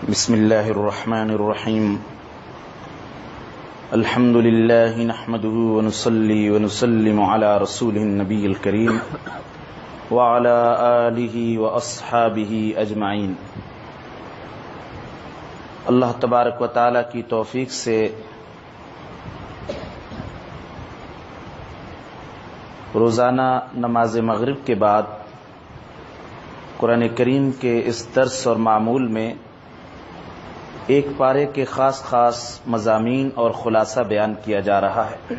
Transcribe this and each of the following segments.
بسم اللہ الرحمن الرحیم الحمد للہ نحمده ونصلی ونسلم علی رسوله النبی الکریم وعلی آلہ واصحابہ اجمعین۔ اللہ تبارک و تعالی کی توفیق سے روزانہ نماز مغرب کے بعد قرآن کریم کے اس درس اور معمول میں ایک پارے کے خاص مضامین اور خلاصہ بیان کیا جا رہا ہے۔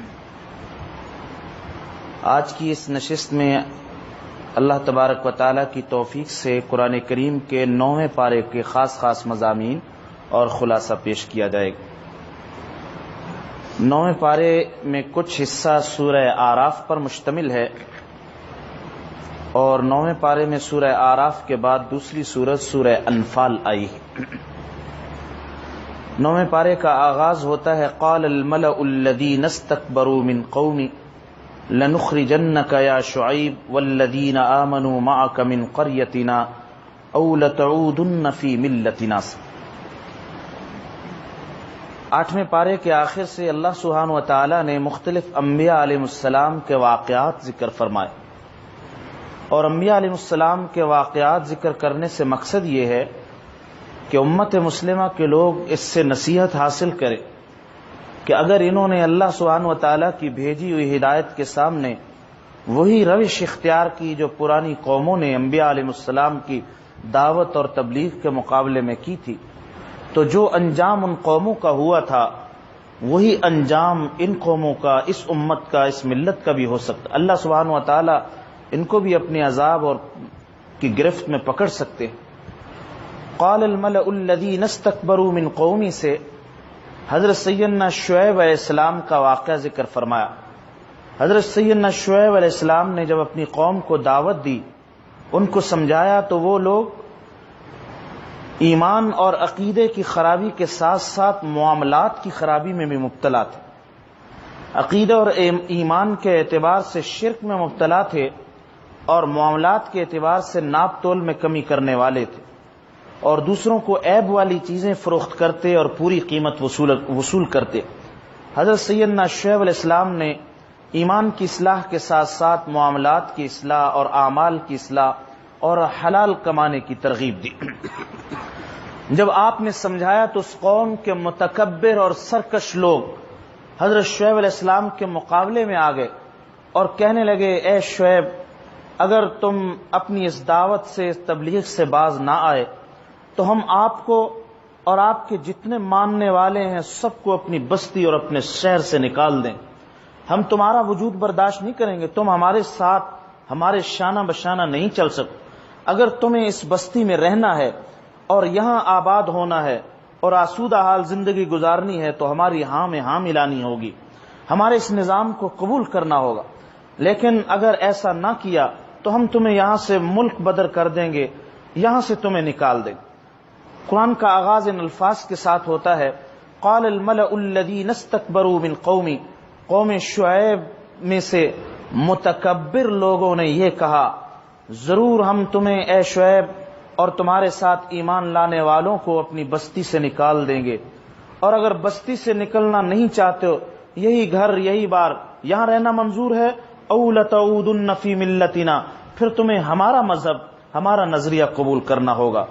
آج کی اس نشست میں اللہ تبارک و تعالی کی توفیق سے قرآن کریم کے 9ویں پارے کے خاص مضامین اور خلاصہ پیش کیا جائے گا۔ 9ویں پارے میں کچھ حصہ سورہ اعراف پر مشتمل ہے اور 9ویں پارے میں سورہ اعراف کے بعد دوسری سورت سورہ انفال آئی ہے۔ 9ویں پارے کا آغاز ہوتا ہے قال الملأ الذین استکبروا من قومی لنخرجنک یا شعیب والذین آمنوا معک من قریتنا او لتعودن فی ملتنا۔ 8ویں پارے کے آخر سے اللہ سبحانہ و تعالی نے مختلف انبیاء علیہ السلام کے واقعات ذکر فرمائے، اور انبیاء علیہ السلام کے واقعات ذکر کرنے سے مقصد یہ ہے کہ امت مسلمہ کے لوگ اس سے نصیحت حاصل کریں کہ اگر انہوں نے اللہ سبحانہ و تعالیٰ کی بھیجی ہوئی ہدایت کے سامنے وہی روش اختیار کی جو پرانی قوموں نے انبیاء علیہ السلام کی دعوت اور تبلیغ کے مقابلے میں کی تھی، تو جو انجام ان قوموں کا ہوا تھا وہی انجام ان قوموں کا، اس امت کا، اس ملت کا بھی ہو سکتا۔ اللہ سبحانہ و تعالیٰ ان کو بھی اپنے عذاب اور کی گرفت میں پکڑ سکتے۔ قال الملأ الذین استکبروا من قومی سے حضرت سیدنا شعیب علیہ السلام کا واقعہ ذکر فرمایا۔ حضرت سیدنا شعیب علیہ السلام نے جب اپنی قوم کو دعوت دی، ان کو سمجھایا، تو وہ لوگ ایمان اور عقیدے کی خرابی کے ساتھ ساتھ معاملات کی خرابی میں بھی مبتلا تھے۔ عقیدہ اور ایمان کے اعتبار سے شرک میں مبتلا تھے اور معاملات کے اعتبار سے ناپ تول میں کمی کرنے والے تھے، اور دوسروں کو عیب والی چیزیں فروخت کرتے اور پوری قیمت وصول کرتے۔ حضرت سیدنا شعیب علیہ السلام نے ایمان کی اصلاح کے ساتھ ساتھ معاملات کی اصلاح اور اعمال کی اصلاح اور حلال کمانے کی ترغیب دی۔ جب آپ نے سمجھایا تو اس قوم کے متکبر اور سرکش لوگ حضرت شعیب علیہ السلام کے مقابلے میں آ گئے اور کہنے لگے، اے شعیب، اگر تم اپنی اس دعوت سے، اس تبلیغ سے باز نہ آئے تو ہم آپ کو اور آپ کے جتنے ماننے والے ہیں سب کو اپنی بستی اور اپنے شہر سے نکال دیں۔ ہم تمہارا وجود برداشت نہیں کریں گے، تم ہمارے ساتھ ہمارے شانہ بشانہ نہیں چل سکتے۔ اگر تمہیں اس بستی میں رہنا ہے اور یہاں آباد ہونا ہے اور آسودہ حال زندگی گزارنی ہے تو ہماری ہاں میں ہاں ملانی ہوگی، ہمارے اس نظام کو قبول کرنا ہوگا۔ لیکن اگر ایسا نہ کیا تو ہم تمہیں یہاں سے ملک بدر کر دیں گے، یہاں سے تمہیں نکال دیں گے۔ قرآن کا آغاز ان الفاظ کے ساتھ ہوتا ہے قال الملأ الذین استکبروا من قومی۔ قوم شعیب میں سے متکبر لوگوں نے یہ کہا، ضرور ہم تمہیں اے شعیب اور تمہارے ساتھ ایمان لانے والوں کو اپنی بستی سے نکال دیں گے، اور اگر بستی سے نکلنا نہیں چاہتے ہو، یہی گھر، یہی بار، یہاں رہنا منظور ہے، او لتعودن فی ملتنا، پھر تمہیں ہمارا مذہب، ہمارا نظریہ قبول کرنا ہوگا۔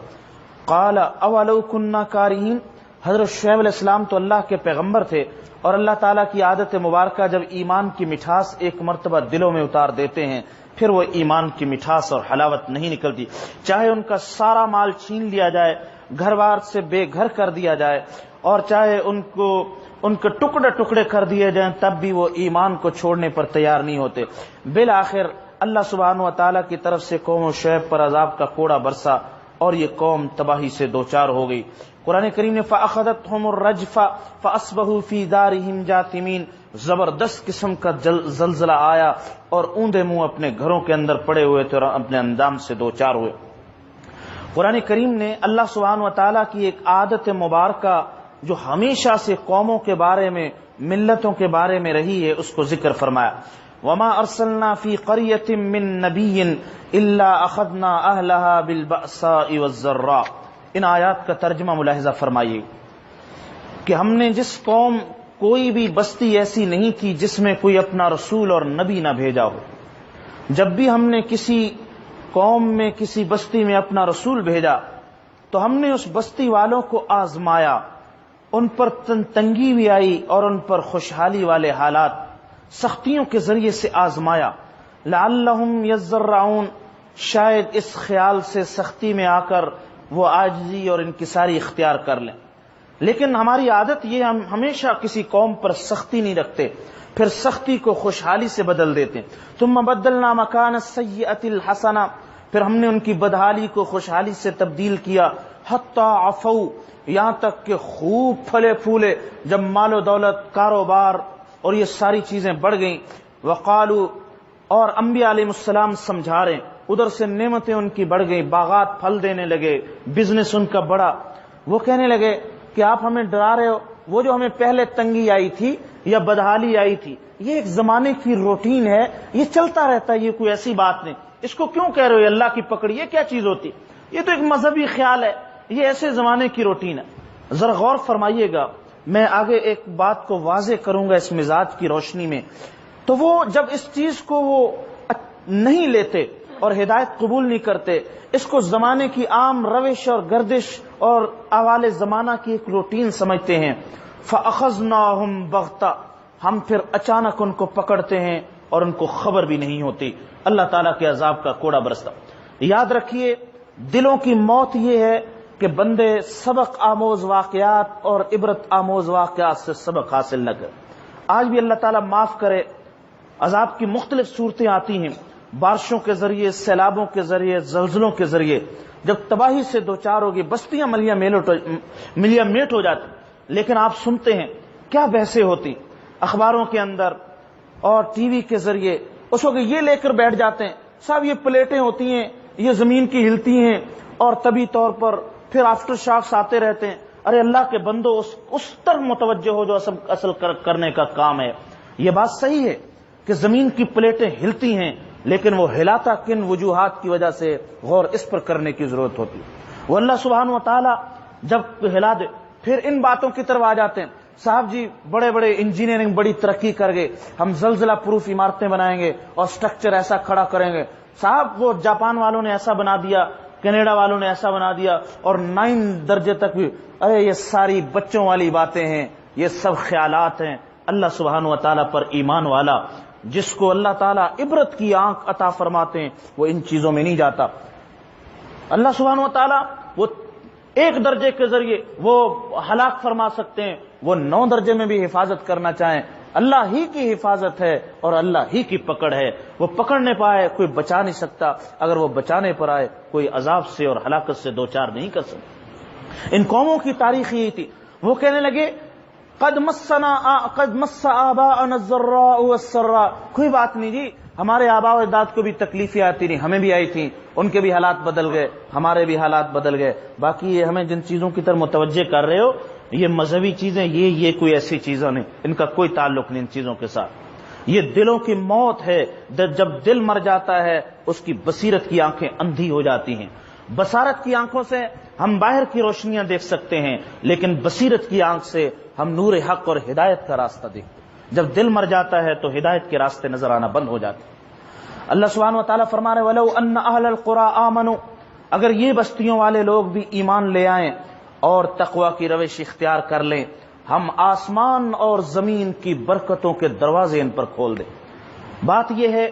قال اولو کننا کارہین۔ حضرت شعیب علیہ السلام تو اللہ کے پیغمبر تھے، اور اللہ تعالیٰ کی عادت مبارکہ جب ایمان کی مٹھاس ایک مرتبہ دلوں میں اتار دیتے ہیں پھر وہ ایمان کی مٹھاس اور حلاوت نہیں نکلتی، چاہے ان کا سارا مال چھین لیا جائے، گھر بار سے بے گھر کر دیا جائے، اور چاہے ان کے ٹکڑے ٹکڑے کر دیے جائیں، تب بھی وہ ایمان کو چھوڑنے پر تیار نہیں ہوتے۔ بالآخر اللہ سبحانہ و تعالیٰ کی طرف سے قوم شعیب پر عذاب کا کوڑا برسا اور یہ قوم تباہی سے دوچار ہو گئی۔ قرآن کریم نے فَأَخَذَتْهُمُ الرَّجْفَةُ فَأَصْبَحُوا فِي دَارِهِمْ جَاثِمِينَ، زبردست قسم کا زلزلہ آیا اور اوندے منہ اپنے گھروں کے اندر پڑے ہوئے تھے اور اپنے اندام سے دوچار ہوئے۔ قرآن کریم نے اللہ سبحانہ و تعالیٰ کی ایک عادت مبارکہ جو ہمیشہ سے قوموں کے بارے میں، ملتوں کے بارے میں رہی ہے، اس کو ذکر فرمایا۔ وما ارسلنا فی قریۃ من نبی الا اخذنا اہلها بالبأساء والضراء۔ ان آیات کا ترجمہ ملاحظہ فرمائیے کہ ہم نے جس قوم کوئی بھی بستی ایسی نہیں تھی جس میں کوئی اپنا رسول اور نبی نہ بھیجا ہو. جب بھی ہم نے کسی قوم میں کسی بستی میں اپنا رسول بھیجا تو ہم نے اس بستی والوں کو آزمایا، ان پر تنگی بھی آئی اور ان پر خوشحالی والے حالات سختیوں کے ذریعے سے آزمایا. لعلہم یضرعون، شاید اس خیال سے سختی میں آ کر وہ عاجزی اور انکساری اختیار کر لیں. لیکن ہماری عادت یہ، ہم ہمیشہ کسی قوم پر سختی نہیں رکھتے، پھر سختی کو خوشحالی سے بدل دیتے. ثم بدلنا مکان السیئۃ الحسنہ، پھر ہم نے ان کی بدحالی کو خوشحالی سے تبدیل کیا. حتی عفوا، یہاں تک کہ خوب پھلے پھولے، جب مال و دولت، کاروبار اور یہ ساری چیزیں بڑھ گئیں. وقالوا، اور انبیاء علیہ السلام سمجھا رہے ہیں، ادھر سے نعمتیں ان کی بڑھ گئیں، باغات پھل دینے لگے، بزنس ان کا بڑا. وہ کہنے لگے کہ آپ ہمیں ڈرا رہے ہو، وہ جو ہمیں پہلے تنگی آئی تھی یا بدحالی آئی تھی یہ ایک زمانے کی روٹین ہے، یہ چلتا رہتا ہے، یہ کوئی ایسی بات نہیں، اس کو کیوں کہہ رہے ہو اللہ کی پکڑ، یہ کیا چیز ہوتی، یہ تو ایک مذہبی خیال ہے، یہ ایسے زمانے کی روٹین ہے. ذرا غور فرمائیے گا، میں آگے ایک بات کو واضح کروں گا اس مزاج کی روشنی میں. تو وہ جب اس چیز کو وہ نہیں لیتے اور ہدایت قبول نہیں کرتے، اس کو زمانے کی عام روش اور گردش اور احوال زمانہ کی ایک روٹین سمجھتے ہیں. فَأَخَذْنَاهُمْ بَغْتَةً، ہم پھر اچانک ان کو پکڑتے ہیں اور ان کو خبر بھی نہیں ہوتی، اللہ تعالیٰ کے عذاب کا کوڑا برستا. یاد رکھیے، دلوں کی موت یہ ہے کہ بندے سبق آموز واقعات اور عبرت آموز واقعات سے سبق حاصل نہ کریں. آج بھی اللہ تعالیٰ معاف کرے، عذاب کی مختلف صورتیں آتی ہیں، بارشوں کے ذریعے، سیلابوں کے ذریعے، زلزلوں کے ذریعے، جب تباہی سے دوچار ہوگی، بستیاں ملیا میٹ ہو جاتی. لیکن آپ سنتے ہیں کیا بحثیں ہوتی اخباروں کے اندر اور ٹی وی کے ذریعے، اس وقت یہ لے کر بیٹھ جاتے ہیں صاحب یہ پلیٹیں ہوتی ہیں، یہ زمین کی ہلتی ہیں اور طبی طور پر پھر آفٹر شاکس آتے رہتے ہیں. ارے اللہ کے بندو، اس طرف متوجہ ہو جو اصل کرنے کا کام ہے. یہ بات صحیح ہے کہ زمین کی پلیٹیں ہلتی ہیں، لیکن وہ ہلاتا کن وجوہات کی وجہ سے، غور اس پر کرنے کی ضرورت ہوتی ہے. وہ اللہ سبحانہ و تعالی جب ہلا دے پھر ان باتوں کی طرف آ جاتے ہیں، صاحب جی بڑے بڑے انجینئرنگ بڑی ترقی کر گئے، ہم زلزلہ پروف عمارتیں بنائیں گے اور سٹرکچر ایسا کھڑا کریں گے. صاحب وہ جاپان والوں نے ایسا بنا دیا، کینیڈا والوں نے ایسا بنا دیا، اور 9 درجے تک بھی. ارے یہ ساری بچوں والی باتیں ہیں، یہ سب خیالات ہیں. اللہ سبحانہ و تعالیٰ پر ایمان والا، جس کو اللہ تعالیٰ عبرت کی آنکھ عطا فرماتے ہیں، وہ ان چیزوں میں نہیں جاتا. اللہ سبحانہ و تعالیٰ وہ 1 درجے کے ذریعے وہ ہلاک فرما سکتے ہیں، وہ 9 درجے میں بھی حفاظت کرنا چاہیں. اللہ ہی کی حفاظت ہے اور اللہ ہی کی پکڑ ہے. وہ پکڑنے پائے کوئی بچا نہیں سکتا، اگر وہ بچانے پر آئے کوئی عذاب سے اور ہلاکت سے دوچار نہیں کر سکتا. ان قوموں کی تاریخ یہی تھی. وہ کہنے لگے قد مس آباءنا الضراء والسراء، کوئی بات نہیں جی، ہمارے آباء و اجداد کو بھی تکلیفیں آتی نہیں، ہمیں بھی آئی تھیں، ان کے بھی حالات بدل گئے، ہمارے بھی حالات بدل گئے. باقی یہ ہمیں جن چیزوں کی طرف متوجہ کر رہے ہو، یہ مذہبی چیزیں، یہ کوئی ایسی چیزیں نہیں، ان کا کوئی تعلق نہیں ان چیزوں کے ساتھ. یہ دلوں کی موت ہے. جب دل مر جاتا ہے اس کی بصیرت کی آنکھیں اندھی ہو جاتی ہیں. بصارت کی آنکھوں سے ہم باہر کی روشنیاں دیکھ سکتے ہیں، لیکن بصیرت کی آنکھ سے ہم نور حق اور ہدایت کا راستہ دیکھتے ہیں. جب دل مر جاتا ہے تو ہدایت کے راستے نظر آنا بند ہو جاتے ہیں. اللہ سبحانہ و تعالیٰ فرما رہے وَلَوْ أَنَّ أَهْلَ الْقُرَىٰ آمَنُوا، اگر یہ بستیوں والے لوگ بھی ایمان لے آئیں اور تقوی کی روش اختیار کر لیں، ہم آسمان اور زمین کی برکتوں کے دروازے ان پر کھول دیں. بات یہ ہے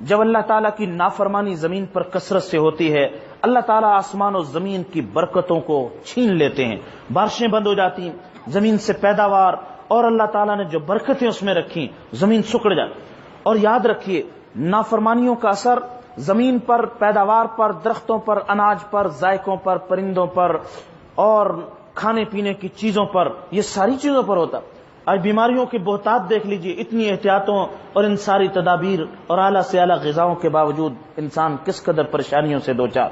جب اللہ تعالیٰ کی نافرمانی زمین پر کثرت سے ہوتی ہے، اللہ تعالیٰ آسمان اور زمین کی برکتوں کو چھین لیتے ہیں، بارشیں بند ہو جاتی ہیں، زمین سے پیداوار اور اللہ تعالیٰ نے جو برکتیں اس میں رکھی زمین سکڑ جاتی. اور یاد رکھیے نافرمانیوں کا اثر زمین پر، پیداوار پر، درختوں پر، اناج پر، ذائقوں پر، پرندوں پر اور کھانے پینے کی چیزوں پر، یہ ساری چیزوں پر ہوتا. آج بیماریوں کے بہتات دیکھ لیجئے، اتنی احتیاطوں اور ان ساری تدابیر اور اعلیٰ سے اعلیٰ غذاؤں کے باوجود انسان کس قدر پریشانیوں سے دوچار.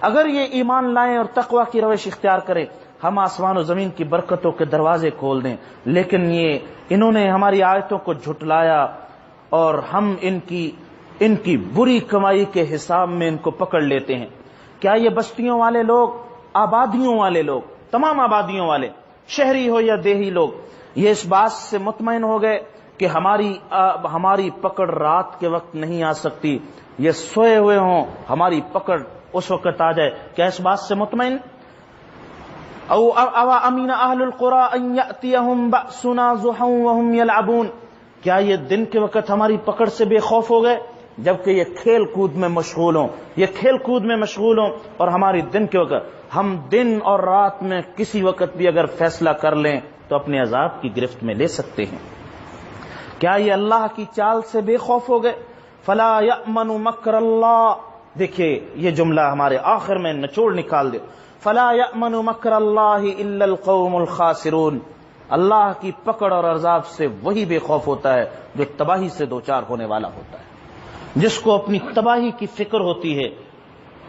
اگر یہ ایمان لائیں اور تقوی کی روش اختیار کریں، ہم آسمان و زمین کی برکتوں کے دروازے کھول دیں. لیکن انہوں نے ہماری آیتوں کو جھٹلایا اور ہم ان کی بری کمائی کے حساب میں ان کو پکڑ لیتے ہیں. کیا یہ بستیوں والے لوگ آبادیوں والے لوگ، تمام آبادیوں والے، شہری ہو یا دیہی لوگ، یہ اس بات سے مطمئن ہو گئے کہ ہماری پکڑ رات کے وقت نہیں آ سکتی، یہ سوئے ہوئے ہوں، ہماری پکڑ اس وقت آ جائے. کیا اس بات سے مطمئن؟ او امین اہل القری ان یاتیہم بأسنا ضحی وہم یلعبون، کیا یہ دن کے وقت ہماری پکڑ سے بے خوف ہو گئے جبکہ یہ کھیل کود میں مشغول ہوں، اور ہماری دن کے وقت، ہم دن اور رات میں کسی وقت بھی اگر فیصلہ کر لیں تو اپنے عذاب کی گرفت میں لے سکتے ہیں. کیا یہ اللہ کی چال سے بے خوف ہو گئے؟ فلا یأمن مکر اللہ، دیکھیے یہ جملہ ہمارے آخر میں نچوڑ نکال دے، فلا یأمن مکر اللہ الا القوم الخاسرون، اللہ کی پکڑ اور عذاب سے وہی بے خوف ہوتا ہے جو تباہی سے دوچار ہونے والا ہوتا ہے. جس کو اپنی تباہی کی فکر ہوتی ہے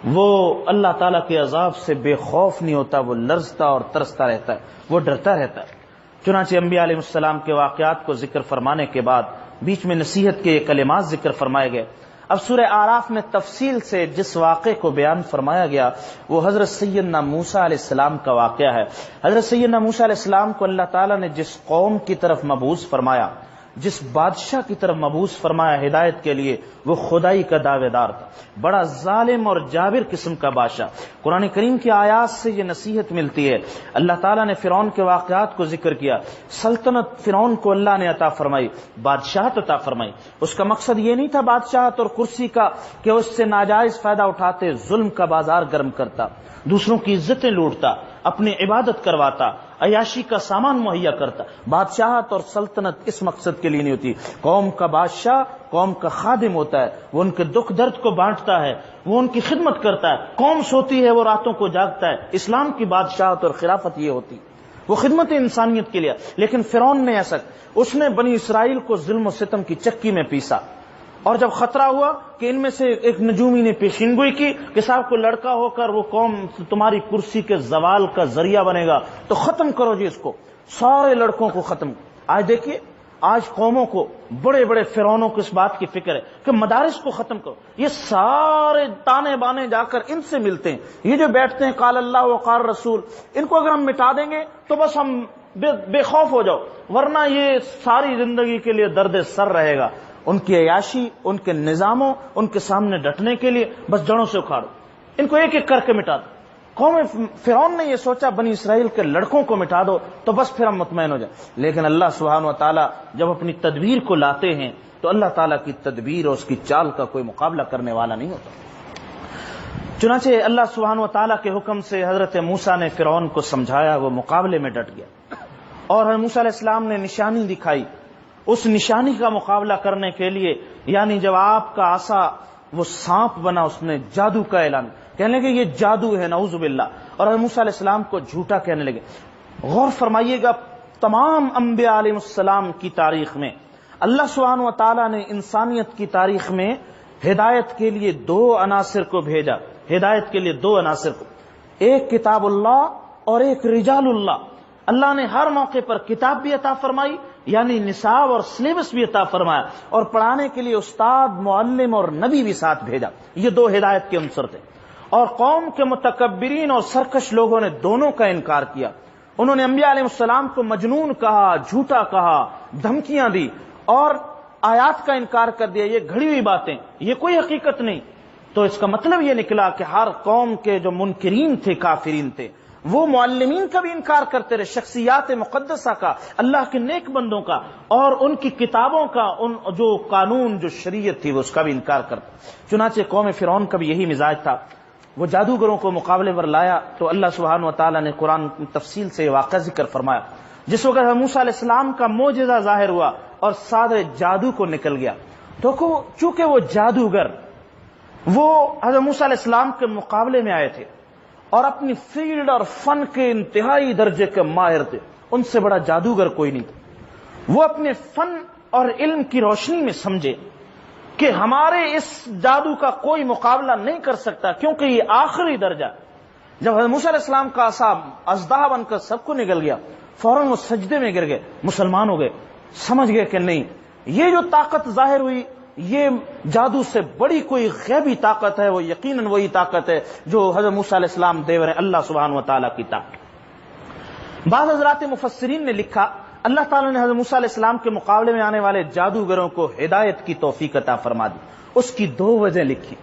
وہ اللہ تعالیٰ کے عذاب سے بے خوف نہیں ہوتا، وہ لرزتا اور ترستا رہتا ہے، وہ ڈرتا رہتا ہے. چنانچہ انبیاء علیہ السلام کے واقعات کو ذکر فرمانے کے بعد بیچ میں نصیحت کے یہ کلمات ذکر فرمائے گئے. اب سورہ اعراف میں تفصیل سے جس واقعے کو بیان فرمایا گیا وہ حضرت سیدنا موسیٰ علیہ السلام کا واقعہ ہے. حضرت سیدنا موسیٰ علیہ السلام کو اللہ تعالیٰ نے جس قوم کی طرف مبعوث فرمایا، جس بادشاہ کی طرف مبعوث فرمایا ہدایت کے لیے، وہ خدائی کا دعوے دار تھا، بڑا ظالم اور جابر قسم کا بادشاہ. قرآن کریم کی آیات سے یہ نصیحت ملتی ہے. اللہ تعالیٰ نے فرعون کے واقعات کو ذکر کیا، سلطنت فرعون کو اللہ نے عطا فرمائی، بادشاہت عطا فرمائی. اس کا مقصد یہ نہیں تھا بادشاہت اور کرسی کا کہ اس سے ناجائز فائدہ اٹھاتے ظلم کا بازار گرم کرتا، دوسروں کی عزتیں لوٹتا، اپنی عبادت کرواتا، عیاشی کا سامان مہیا کرتا. بادشاہت اور سلطنت اس مقصد کے لیے نہیں ہوتی. قوم کا بادشاہ قوم کا خادم ہوتا ہے، وہ ان کے دکھ درد کو بانٹتا ہے، وہ ان کی خدمت کرتا ہے. قوم سوتی ہے وہ راتوں کو جاگتا ہے. اسلام کی بادشاہت اور خلافت یہ ہوتی، وہ خدمت انسانیت کے لیے. لیکن فرعون نے ایسا، اس نے بنی اسرائیل کو ظلم و ستم کی چکی میں پیسا، اور جب خطرہ ہوا کہ ان میں سے ایک نجومی نے پیشین گوئی کی کہ صاحب کو لڑکا ہو کر وہ قوم تمہاری کرسی کے زوال کا ذریعہ بنے گا تو ختم کرو جی اس کو، سارے لڑکوں کو ختم. آج دیکھیے، آج قوموں کو، بڑے بڑے فرعونوں کو اس بات کی فکر ہے کہ مدارس کو ختم کرو. یہ سارے تانے بانے جا کر ان سے ملتے ہیں، یہ جو بیٹھتے ہیں قال اللہ و قال رسول، ان کو اگر ہم مٹا دیں گے تو بس ہم بے خوف ہو جاؤ، ورنہ یہ ساری زندگی کے لیے درد سر رہے گا. ان کی عیاشی، ان کے نظاموں، ان کے سامنے ڈٹنے کے لیے بس جڑوں سے اکھاڑو، ان کو ایک ایک کر کے مٹا دو. قوم فرعون نے یہ سوچا بنی اسرائیل کے لڑکوں کو مٹا دو تو بس پھر ہم مطمئن ہو جائیں. لیکن اللہ سبحانہ و تعالیٰ جب اپنی تدبیر کو لاتے ہیں تو اللہ تعالیٰ کی تدبیر اور اس کی چال کا کوئی مقابلہ کرنے والا نہیں ہوتا. چنانچہ اللہ سبحانہ و تعالیٰ کے حکم سے حضرت موسیٰ نے فرعون کو سمجھایا، وہ مقابلے میں ڈٹ گیا، اور حضرت موسیٰ علیہ السلام نے نشانی دکھائی. اس نشانی کا مقابلہ کرنے کے لیے، یعنی جب آپ کا عصا وہ سانپ بنا، اس نے جادو کا اعلان، کہنے لگے یہ جادو ہے، نعوذ باللہ، اور حضرت موسیٰ علیہ السلام کو جھوٹا کہنے لگے. غور فرمائیے گا، تمام انبیاء علیہ السلام کی تاریخ میں اللہ سبحانہ و تعالیٰ نے انسانیت کی تاریخ میں ہدایت کے لیے دو عناصر کو بھیجا. ہدایت کے لیے دو عناصر کو، ایک کتاب اللہ اور ایک رجال اللہ. اللہ نے ہر موقع پر کتاب بھی عطا فرمائی، یعنی نصاب اور سلیبس بھی عطا فرمایا، اور پڑھانے کے لیے استاد، معلم اور نبی بھی ساتھ بھیجا. یہ دو ہدایت کے عنصر تھے. اور قوم کے متکبرین اور سرکش لوگوں نے دونوں کا انکار کیا. انہوں نے انبیاء علیہ السلام کو مجنون کہا، جھوٹا کہا، دھمکیاں دی اور آیات کا انکار کر دیا، یہ گھڑی ہوئی باتیں، یہ کوئی حقیقت نہیں. تو اس کا مطلب یہ نکلا کہ ہر قوم کے جو منکرین تھے، کافرین تھے، وہ معلمین کا بھی انکار کرتے رہے، شخصیات مقدسہ کا، اللہ کے نیک بندوں کا، اور ان کی کتابوں کا، ان جو قانون، جو شریعت تھی، وہ اس کا بھی انکار کرتے. چنانچہ قوم فرعون کا بھی یہی مزاج تھا. وہ جادوگروں کو مقابلے پر لایا تو اللہ سبحانہ و تعالیٰ نے قرآن تفصیل سے واقعہ ذکر فرمایا. جس وقت موسیٰ علیہ السلام کا معجزہ ظاہر ہوا اور سارے جادو کو نکل گیا، تو چونکہ وہ جادوگر وہ حضرت موسیٰ علیہ السلام کے مقابلے میں آئے تھے اور اپنی فیلڈ اور فن کے انتہائی درجے کے ماہر تھے، ان سے بڑا جادوگر کوئی نہیں تھا. وہ اپنے فن اور علم کی روشنی میں سمجھے کہ ہمارے اس جادو کا کوئی مقابلہ نہیں کر سکتا، کیونکہ یہ آخری درجہ. جب حضرت موسیٰ علیہ السلام کا عصا اژدہا بن کر سب کو نگل گیا، فوراً وہ سجدے میں گر گئے، مسلمان ہو گئے، سمجھ گئے کہ نہیں، یہ جو طاقت ظاہر ہوئی یہ جادو سے بڑی کوئی غیبی طاقت ہے، وہ یقیناً وہی طاقت ہے جو حضرت موسیٰ علیہ السلام دے رہے اللہ سبحانہ و تعالیٰ کی طاقت۔ بعض حضرات مفسرین نے لکھا اللہ تعالیٰ نے حضرت موسیٰ علیہ السلام کے مقابلے میں آنے والے جادوگروں کو ہدایت کی توفیق عطا فرما دی۔ اس کی دو وجہ لکھی۔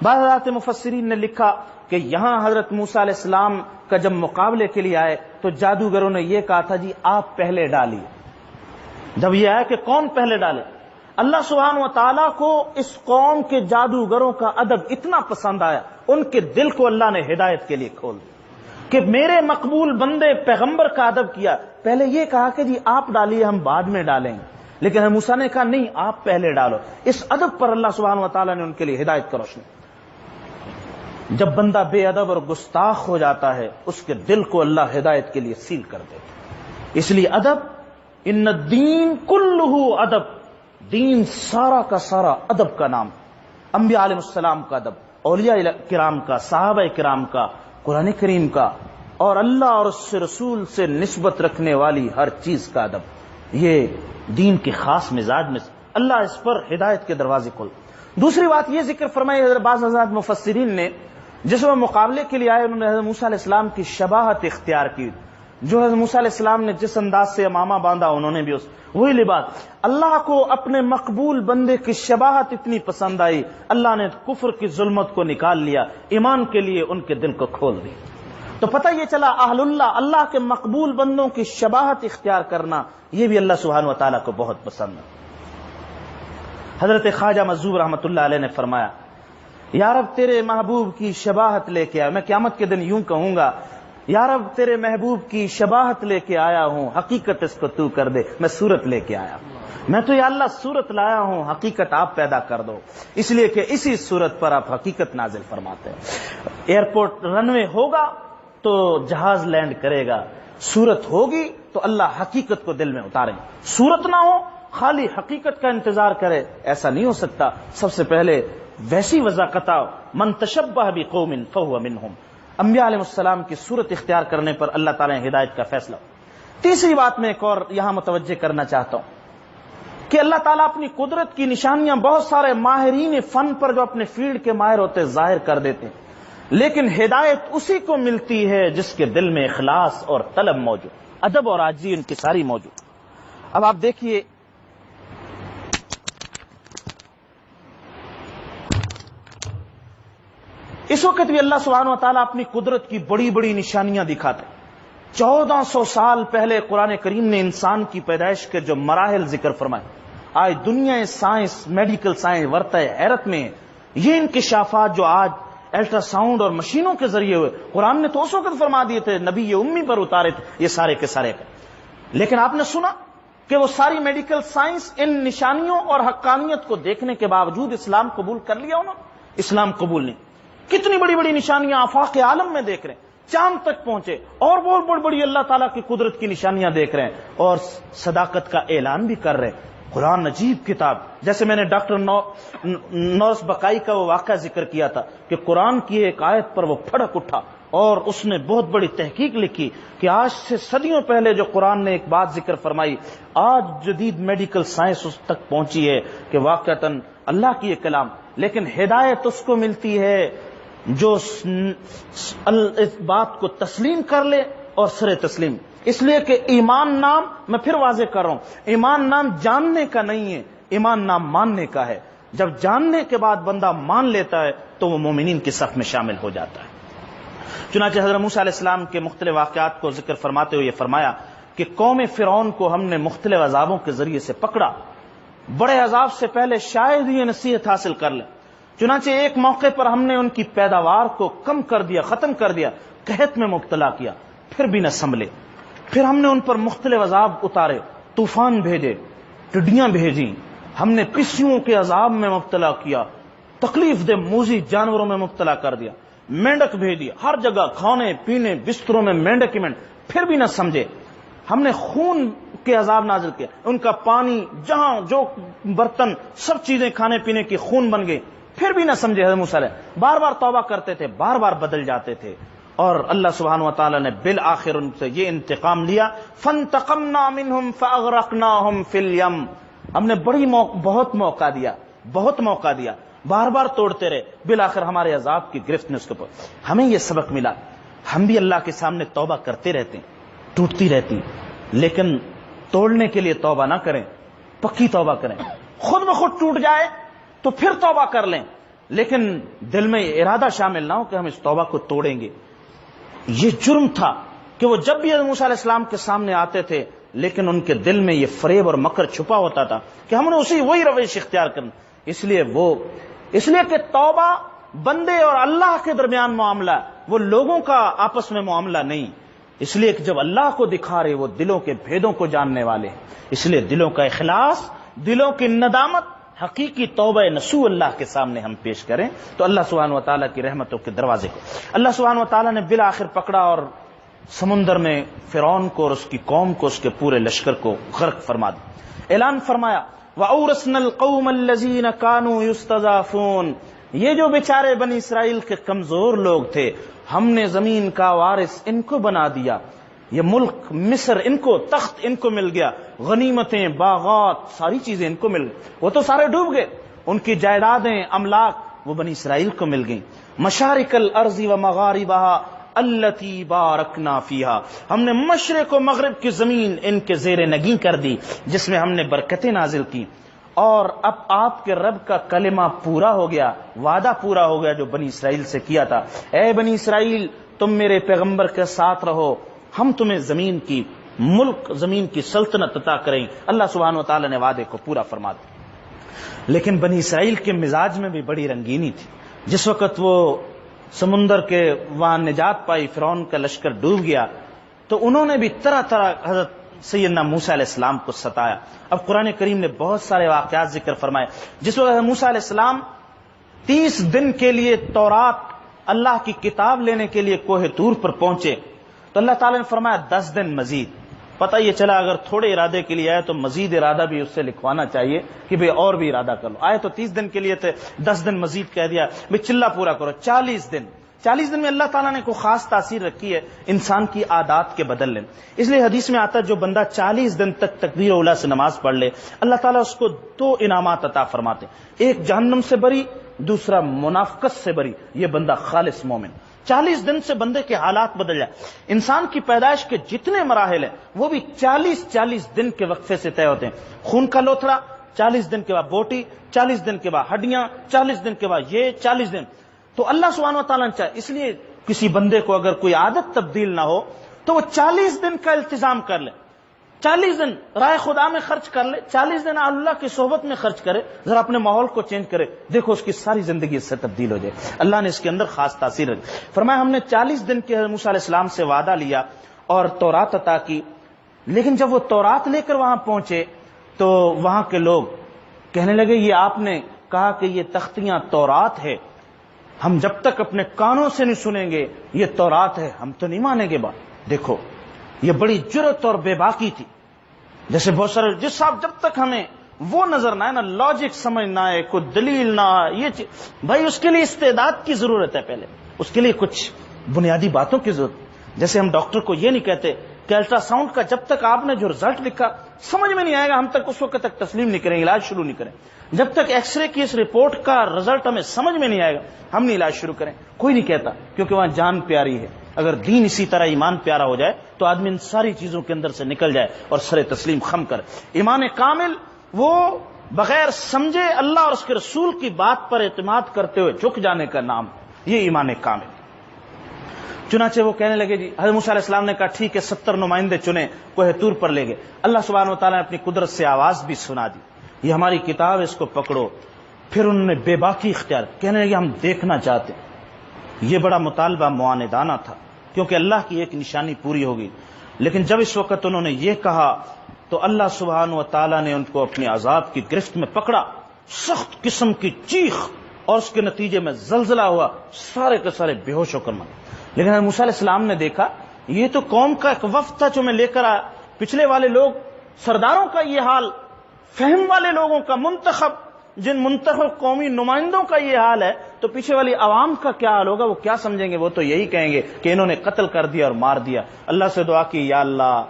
بعض حضرات مفسرین نے لکھا کہ یہاں حضرت موسیٰ علیہ السلام کا جب مقابلے کے لیے آئے تو جادوگروں نے یہ کہا تھا جی آپ پہلے ڈالیے۔ جب یہ آیا کہ کون پہلے ڈالے، اللہ سبحانہ و تعالیٰ کو اس قوم کے جادوگروں کا ادب اتنا پسند آیا، ان کے دل کو اللہ نے ہدایت کے لیے کھول دیا کہ میرے مقبول بندے پیغمبر کا ادب کیا۔ پہلے یہ کہا کہ جی آپ ڈالیے ہم بعد میں ڈالیں گے، لیکن موسیٰ نے کہا نہیں آپ پہلے ڈالو۔ اس ادب پر اللہ سبحانہ و تعالیٰ نے ان کے لیے ہدایت کا روشنی۔ جب بندہ بے ادب اور گستاخ ہو جاتا ہے اس کے دل کو اللہ ہدایت کے لیے سیل کر دیتا۔ اس لیے ادب، ان الدین کلہ ادب، دین سارا کا سارا ادب کا نام، انبیاء علیہ السلام کا ادب، اولیاء کرام کا، صحابہ کرام کا، قرآن کریم کا، اور اللہ اور اس کے رسول سے نسبت رکھنے والی ہر چیز کا ادب، یہ دین کے خاص مزاج میں اللہ اس پر ہدایت کے دروازے کھول۔ دوسری بات یہ ذکر فرمائی حضرت بعض حضرات مفسرین نے، جس میں مقابلے کے لیے آئے انہوں نے حضرت موسیٰ علیہ السلام کی شباہت اختیار کی۔ جو حضرت موسیٰ علیہ السلام نے جس انداز سے امامہ باندھا انہوں نے بھی وہی لباس۔ اللہ کو اپنے مقبول بندے کی شباہت اتنی پسند آئی، اللہ نے کفر کی ظلمت کو نکال لیا، ایمان کے لیے ان کے دل کو کھول دی۔ تو پتہ یہ چلا اہل اللہ کے مقبول بندوں کی شباہت اختیار کرنا یہ بھی اللہ سبحانہ و تعالیٰ کو بہت پسند ہے۔ حضرت خواجہ مظہور رحمۃ اللہ علیہ نے فرمایا یا رب تیرے محبوب کی شباہت لے کے آیا، میں قیامت کے دن یوں کہوں گا یا رب تیرے محبوب کی شباہت لے کے آیا ہوں، حقیقت اس کو تو کر دے، میں صورت لے کے آیا ہوں، میں تو یا اللہ صورت لایا ہوں، حقیقت آپ پیدا کر دو، اس لیے کہ اسی صورت پر آپ حقیقت نازل فرماتے ہیں۔ ایئرپورٹ رن وے ہوگا تو جہاز لینڈ کرے گا، صورت ہوگی تو اللہ حقیقت کو دل میں اتاریں گے۔ صورت نہ ہو خالی حقیقت کا انتظار کرے، ایسا نہیں ہو سکتا۔ سب سے پہلے ویسی وضاحت آؤ، من تشبہ بقوم فہو منہم، انبیاء علیہ السلام کی صورت اختیار کرنے پر اللہ تعالیٰ نے ہدایت کا فیصلہ۔ تیسری بات میں ایک اور یہاں متوجہ کرنا چاہتا ہوں کہ اللہ تعالیٰ اپنی قدرت کی نشانیاں بہت سارے ماہرین فن پر جو اپنے فیلڈ کے ماہر ہوتے ظاہر کر دیتے ہیں، لیکن ہدایت اسی کو ملتی ہے جس کے دل میں اخلاص اور طلب موجود، ادب اور عاجزی ان کی ساری موجود۔ اب آپ دیکھیے اس وقت بھی اللہ سبحانہ و تعالیٰ اپنی قدرت کی بڑی بڑی نشانیاں دکھاتے ہیں۔ 1400 سال پہلے قرآن کریم نے انسان کی پیدائش کے جو مراحل ذکر فرمائے، آج دنیا سائنس، میڈیکل سائنس ورطہ حیرت میں ہے۔ یہ انکشافات جو آج الٹرا ساؤنڈ اور مشینوں کے ذریعے ہوئے، قرآن نے تو اس وقت فرما دیے تھے، نبی امی پر اتارے تھے یہ سارے کے سارے کا، لیکن آپ نے سنا کہ وہ ساری میڈیکل سائنس ان نشانیوں اور حقانیت کو دیکھنے کے باوجود اسلام قبول کر لیا انہوں نے؟ اسلام قبول نہیں۔ کتنی بڑی بڑی نشانیاں آفاق عالم میں دیکھ رہے ہیں، چاند تک پہنچے اور بہت بڑی بڑی اللہ تعالیٰ کی قدرت کی نشانیاں دیکھ رہے ہیں اور صداقت کا اعلان بھی کر رہے ہیں۔ قرآن عجیب کتاب، جیسے میں نے ڈاکٹر نورس بقائی کا وہ واقعہ ذکر کیا تھا کہ قرآن کی ایک آیت پر وہ پھڑک اٹھا اور اس نے بہت بڑی تحقیق لکھی کہ آج سے صدیوں پہلے جو قرآن نے ایک بات ذکر فرمائی، آج جدید میڈیکل سائنس اس تک پہنچی ہے کہ واقعتاً اللہ کی یہ کلام، لیکن ہدایت اس کو ملتی ہے جو اس بات کو تسلیم کر لے اور سر تسلیم۔ اس لیے کہ ایمان نام، میں پھر واضح کر رہا ہوں، ایمان نام جاننے کا نہیں ہے، ایمان نام ماننے کا ہے۔ جب جاننے کے بعد بندہ مان لیتا ہے تو وہ مومنین کی صف میں شامل ہو جاتا ہے۔ چنانچہ حضرت موسیٰ علیہ السلام کے مختلف واقعات کو ذکر فرماتے ہوئے یہ فرمایا کہ قوم فرعون کو ہم نے مختلف عذابوں کے ذریعے سے پکڑا، بڑے عذاب سے پہلے شاید ہی یہ نصیحت حاصل کر لیں۔ چنانچہ ایک موقع پر ہم نے ان کی پیداوار کو کم کر دیا، ختم کر دیا، قحط میں مبتلا کیا، پھر بھی نہ سنبھلے۔ پھر ہم نے ان پر مختلف عذاب اتارے، طوفان بھیجے، ٹڈیاں بھیجیں، ہم نے پسیوں کے عذاب میں مبتلا کیا، تکلیف دہ موذی جانوروں میں مبتلا کر دیا، مینڈک بھیج دیا، ہر جگہ کھانے پینے بستروں میں مینڈک ہی مینڈک، پھر بھی نہ سمجھے۔ ہم نے خون کے عذاب نازل کیا، ان کا پانی، جہاں جو برتن، سب چیزیں کھانے پینے کی خون بن گئی، پھر بھی نہ سمجھے۔ حضرت موسیٰ علیہ بار بار توبہ کرتے تھے، بار بار بدل جاتے تھے، اور اللہ سبحانہ و تعالیٰ نے بالآخر ان سے یہ انتقام لیا، فانتقمنا منہم فاغرقناہم فی الیم، ہم نے بہت موقع دیا، بہت موقع دیا، بار بار توڑتے رہے، بالآخر ہمارے عذاب کی گرفت میں اس کے اوپر ہمیں یہ سبق ملا۔ ہم بھی اللہ کے سامنے توبہ کرتے رہتے ہیں، ٹوٹتی رہتی، لیکن توڑنے کے لیے توبہ نہ کریں، پکی توبہ کریں۔ خود بخود ٹوٹ جائے تو پھر توبہ کر لیں، لیکن دل میں ارادہ شامل نہ ہو کہ ہم اس توبہ کو توڑیں گے۔ یہ جرم تھا کہ وہ جب بھی موسیٰ علیہ السلام کے سامنے آتے تھے، لیکن ان کے دل میں یہ فریب اور مکر چھپا ہوتا تھا کہ ہم نے وہی روش اختیار کرنا۔ اس لیے کہ توبہ بندے اور اللہ کے درمیان معاملہ ہے، وہ لوگوں کا آپس میں معاملہ نہیں۔ اس لیے کہ جب اللہ کو دکھا رہے، وہ دلوں کے بھیدوں کو جاننے والے ہیں، اس لیے دلوں کا اخلاص، دلوں کی ندامت، حقیقی توبہ نصوح اللہ کے سامنے ہم پیش کریں تو اللہ سبحانہ و تعالیٰ کی رحمتوں کے دروازے کو اللہ سبحانہ و تعالیٰ نے بالآخر پکڑا اور سمندر میں فرعون کو اور اس کی قوم کو، اس کے پورے لشکر کو غرق فرما دیا۔ اعلان فرمایا وَأَوْرَثْنَا الْقَوْمَ الَّذِينَ كَانُوا يُسْتَضْعَفُونَ، یہ جو بیچارے بنی اسرائیل کے کمزور لوگ تھے، ہم نے زمین کا وارث ان کو بنا دیا۔ یہ ملک مصر ان کو، تخت ان کو مل گیا، غنیمتیں، باغات، ساری چیزیں ان کو مل گئی۔ وہ تو سارے ڈوب گئے، ان کی جائیدادیں، املاک وہ بنی اسرائیل کو مل گئیں۔ مشارق الارض و مغاربها التی بارکنا فیہا، ہم نے مشرق و مغرب کی زمین ان کے زیر نگیں کر دی جس میں ہم نے برکتیں نازل کی۔ اور اب آپ کے رب کا کلمہ پورا ہو گیا، وعدہ پورا ہو گیا جو بنی اسرائیل سے کیا تھا، اے بنی اسرائیل تم میرے پیغمبر کے ساتھ رہو، ہم تمہیں زمین کی ملک، زمین کی سلطنت عطا کریں۔ اللہ سبحانہ و تعالیٰ نے وعدے کو پورا فرما دیا۔ لیکن بنی اسرائیل کے مزاج میں بھی بڑی رنگینی تھی۔ جس وقت وہ سمندر کے وہاں نجات پائی، فرعون کا لشکر ڈوب گیا، تو انہوں نے بھی طرح طرح حضرت سیدنا موسیٰ علیہ السلام کو ستایا۔ اب قرآن کریم نے بہت سارے واقعات ذکر فرمائے۔ جس وقت موسیٰ علیہ السلام 30 دن کے لیے تورات، اللہ کی کتاب لینے کے لیے کوہ طور پر پہنچے تو اللہ تعالیٰ نے فرمایا 10 دن مزید۔ پتہ یہ چلا اگر تھوڑے ارادے کے لیے آئے تو مزید ارادہ بھی اس سے لکھوانا چاہیے کہ بھئی اور بھی ارادہ کر لو۔ آئے تو 30 دن کے لیے تھے، 10 دن مزید کہہ دیا، بھئی چلہ پورا کرو 40 دن۔ 40 دن میں اللہ تعالیٰ نے کوئی خاص تاثیر رکھی ہے انسان کی عادات کے بدلنے۔ اس لیے حدیث میں آتا ہے جو بندہ 40 دن تک تکبیر اولیٰ سے نماز پڑھ لے، اللہ تعالیٰ اس کو 2 انعامات عطا فرماتے ہیں، ایک جہنم سے بری، دوسرا منافقت سے بری۔ یہ بندہ خالص مومن۔ 40 دن سے بندے کے حالات بدل جائے۔ انسان کی پیدائش کے جتنے مراحل ہیں وہ بھی 40 دن کے وقفے سے طے ہوتے ہیں۔ خون کا لوتھڑا 40 دن کے بعد بوٹی، 40 دن کے بعد ہڈیاں، 40 دن کے بعد یہ 40 دن۔ تو اللہ سبحانہ و تعالیٰ نے چاہے، اس لیے کسی بندے کو اگر کوئی عادت تبدیل نہ ہو تو وہ 40 دن کا التزام کر لے، 40 دن رائے خدا میں خرچ کر لے، 40 دن اللہ کی صحبت میں خرچ کرے، ذرا اپنے ماحول کو چینج کرے، دیکھو اس کی ساری زندگی اس سے تبدیل ہو جائے۔ اللہ نے اس کے اندر خاص تاثیر رکھی۔ فرمایا ہم نے 40 دن کے موسیٰ علیہ السلام سے وعدہ لیا اور تورات عطا کی، لیکن جب وہ تورات لے کر وہاں پہنچے تو وہاں کے لوگ کہنے لگے یہ آپ نے کہا کہ یہ تختیاں تورات ہے، ہم جب تک اپنے کانوں سے نہیں سنیں گے یہ تورات ہے ہم تو نہیں مانیں گے بات۔ دیکھو یہ بڑی جرأت اور بے باکی تھی۔ جیسے بہت سارے جس صاحب جب تک ہمیں وہ نظر نہ آئے نا، لاجک سمجھ نہ آئے، کوئی دلیل نہ آئے، یہ چیز بھائی اس کے لیے استعداد کی ضرورت ہے، پہلے اس کے لیے کچھ بنیادی باتوں کی ضرورت۔ جیسے ہم ڈاکٹر کو یہ نہیں کہتے کہ الٹرا ساؤنڈ کا جب تک آپ نے جو رزلٹ لکھا سمجھ میں نہیں آئے گا ہم تک اس وقت تک تسلیم نہیں کریں، علاج شروع نہیں کریں۔ جب تک ایکس رے کی اس رپورٹ کا رزلٹ ہمیں سمجھ میں نہیں آئے گا ہم نہیں علاج شروع کریں۔ کوئی نہیں کہتا، کیونکہ وہاں جان پیاری ہے۔ اگر دین اسی طرح ایمان پیارا ہو جائے تو آدمی ان ساری چیزوں کے اندر سے نکل جائے اور سر تسلیم خم کرے۔ ایمان کامل وہ بغیر سمجھے اللہ اور اس کے رسول کی بات پر اعتماد کرتے ہوئے جھک جانے کا نام، یہ ایمان کامل۔ چنانچہ وہ کہنے لگے جی، حضرت موسیٰ علیہ السلام نے کہا ٹھیک ہے 70 نمائندے چنے، کوہ طور پر لے گئے۔ اللہ سبحانہ و تعالیٰ نے اپنی قدرت سے آواز بھی سنا دی، یہ ہماری کتاب، اس کو پکڑو۔ پھر انہوں نے بے باکی اختیار، کہنے لگے ہم دیکھنا چاہتے ہیں۔ یہ بڑا مطالبہ معاندانہ تھا کیونکہ اللہ کی ایک نشانی پوری ہوگی، لیکن جب اس وقت انہوں نے یہ کہا تو اللہ سبحانہ و تعالیٰ نے ان کو اپنے عذاب کی گرفت میں پکڑا، سخت قسم کی چیخ، اور اس کے نتیجے میں زلزلہ ہوا، سارے کے سارے بے ہوش ہو کر مر۔ لیکن حضرت موسیٰ علیہ السلام نے دیکھا یہ تو قوم کا ایک وفد تھا جو میں لے کر آیا، پچھلے والے لوگ سرداروں کا یہ حال، فہم والے لوگوں کا، جن منتخب قومی نمائندوں کا یہ حال ہے تو پیچھے والی عوام کا کیا حال ہوگا؟ وہ کیا سمجھیں گے؟ وہ تو یہی کہیں گے کہ انہوں نے قتل کر دیا اور مار دیا۔ اللہ سے دعا کی یا اللہ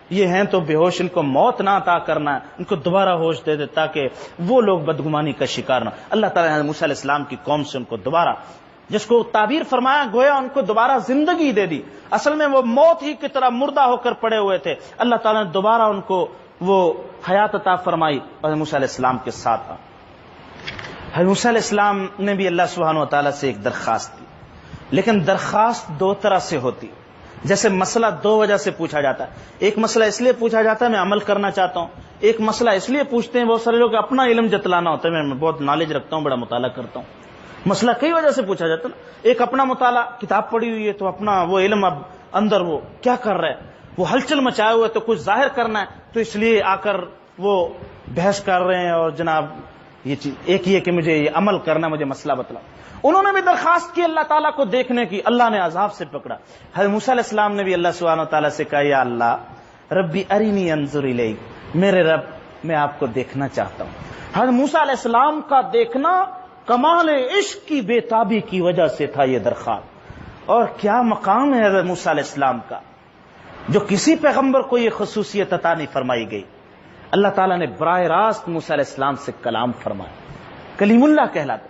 یہ ہیں تو بے ہوش، ان کو موت نہ عطا کرنا ہے، ان کو دوبارہ ہوش دے دے تاکہ وہ لوگ بدگمانی کا شکار نہ۔ اللہ تعالیٰ نے موسیٰ علیہ السلام کی قوم سے ان کو دوبارہ، جس کو تعبیر فرمایا گویا ان کو دوبارہ زندگی دے دی، اصل میں وہ موت ہی کی طرح مردہ ہو کر پڑے ہوئے تھے، اللہ تعالیٰ نے دوبارہ ان کو وہ حیات عطا فرمائی اور موسیٰ علیہ السلام کے ساتھ۔ حضرت موسیٰ علیہ السلام نے بھی اللہ سبحانہ و تعالیٰ سے ایک درخواست کی، لیکن درخواست دو طرح سے ہوتی، جیسے مسئلہ دو وجہ سے پوچھا جاتا ہے۔ ایک مسئلہ اس لیے پوچھا جاتا ہے میں عمل کرنا چاہتا ہوں، ایک مسئلہ اس لیے پوچھتے ہیں بہت سارے لوگ اپنا علم جتلانا ہوتا ہے، میں بہت نالج رکھتا ہوں، بڑا مطالعہ کرتا ہوں۔ مسئلہ کئی وجہ سے پوچھا جاتا ہے نا، ایک اپنا مطالعہ، کتاب پڑھی ہوئی ہے تو اپنا وہ علم اب اندر وہ کیا کر رہا ہے، وہ ہلچل مچائے ہوئے تو کچھ ظاہر کرنا ہے تو اس لیے آ کر وہ بحث کر رہے ہیں، اور جناب یہ چیز ایک ہی ہے کہ مجھے یہ عمل کرنا، مجھے مسئلہ بتلا۔ انہوں نے بھی درخواست کی اللہ تعالیٰ کو دیکھنے کی، اللہ نے عذاب سے پکڑا۔ حضرت موسیٰ علیہ السلام نے بھی اللہ سبحانہ تعالیٰ سے کہا یا اللہ ربی ارینی انظر الیک، میرے رب میں آپ کو دیکھنا چاہتا ہوں۔ حضرت موسیٰ علیہ السلام کا دیکھنا کمال عشق کی بے تابی کی وجہ سے تھا یہ درخواست، اور کیا مقام ہے حضرت موسیٰ علیہ السلام کا جو کسی پیغمبر کو یہ خصوصیت عطا نہیں فرمائی گئی۔ اللہ تعالیٰ نے براہ راست موسیٰ علیہ السلام سے کلام فرمایا، کلیم اللہ کہلاتا۔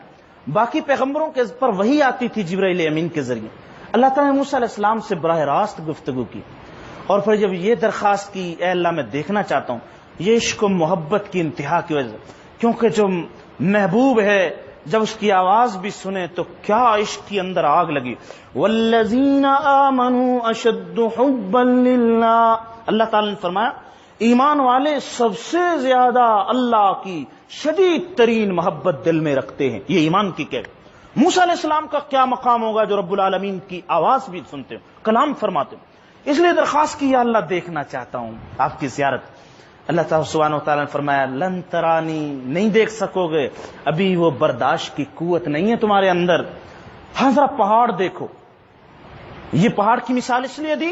باقی پیغمبروں کے پر وحی آتی تھی جبرائیل امین کے ذریعے، اللہ تعالیٰ نے موسیٰ علیہ السلام سے براہ راست گفتگو کی، اور پھر جب یہ درخواست کی اے اللہ میں دیکھنا چاہتا ہوں، یہ عشق و محبت کی انتہا کی وجہ سے، کیونکہ جو محبوب ہے جب اس کی آواز بھی سنے تو کیا عشق کی اندر آگ لگی۔ والذین آمنوا اشد حبا للہ، اللہ تعالیٰ نے فرمایا ایمان والے سب سے زیادہ اللہ کی شدید ترین محبت دل میں رکھتے ہیں، یہ ایمان کی کیفیت۔ موسیٰ علیہ السلام کا کیا مقام ہوگا جو رب العالمین کی آواز بھی سنتے ہو، کلام فرماتے ہو۔ اس لیے درخواست کی یا اللہ دیکھنا چاہتا ہوں آپ کی زیارت۔ اللہ تعالیٰ سبحانہ و تعالیٰ نے فرمایا لن ترانی، نہیں دیکھ سکو گے، ابھی وہ برداشت کی قوت نہیں ہے تمہارے اندر۔ ہاں ذرا پہاڑ دیکھو، یہ پہاڑ کی مثال اس لیے دی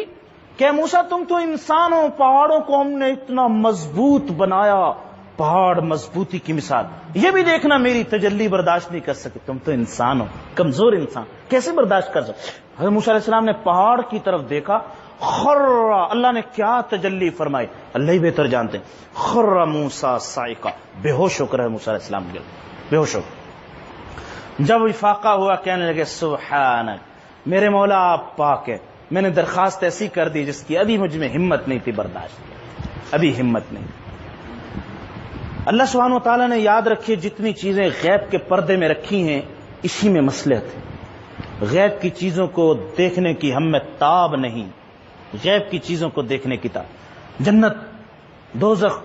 کہ موسیٰ تم تو انسان ہو، پہاڑوں کو ہم نے اتنا مضبوط بنایا، پہاڑ مضبوطی کی مثال۔ یہ بھی دیکھنا میری تجلی برداشت نہیں کر سکے، تم تو انسان ہو، کمزور انسان، کیسے برداشت کر سکتے۔ حضرت موسیٰ علیہ السلام نے پہاڑ کی طرف دیکھا، خر، اللہ نے کیا تجلی فرمائی اللہ ہی بہتر جانتے ہیں، خر موسیٰ صاعقہ، بے ہوش ہو کر ہے موسیٰ علیہ السلام گر، بے ہوش ہو۔ جب افاقہ ہوا کہنے لگے سبحانک، میرے مولا آپ پاک ہے، میں نے درخواست ایسی کر دی جس کی ابھی مجھ میں ہمت نہیں تھی برداشت، ابھی ہمت نہیں۔ اللہ سبحانہ و تعالیٰ نے یاد رکھیے جتنی چیزیں غیب کے پردے میں رکھی ہیں اسی میں مصلحت ہے۔ غیب کی چیزوں کو دیکھنے کی ہم میں تاب نہیں، غیب کی چیزوں کو دیکھنے کی تاب۔ جنت، دوزخ،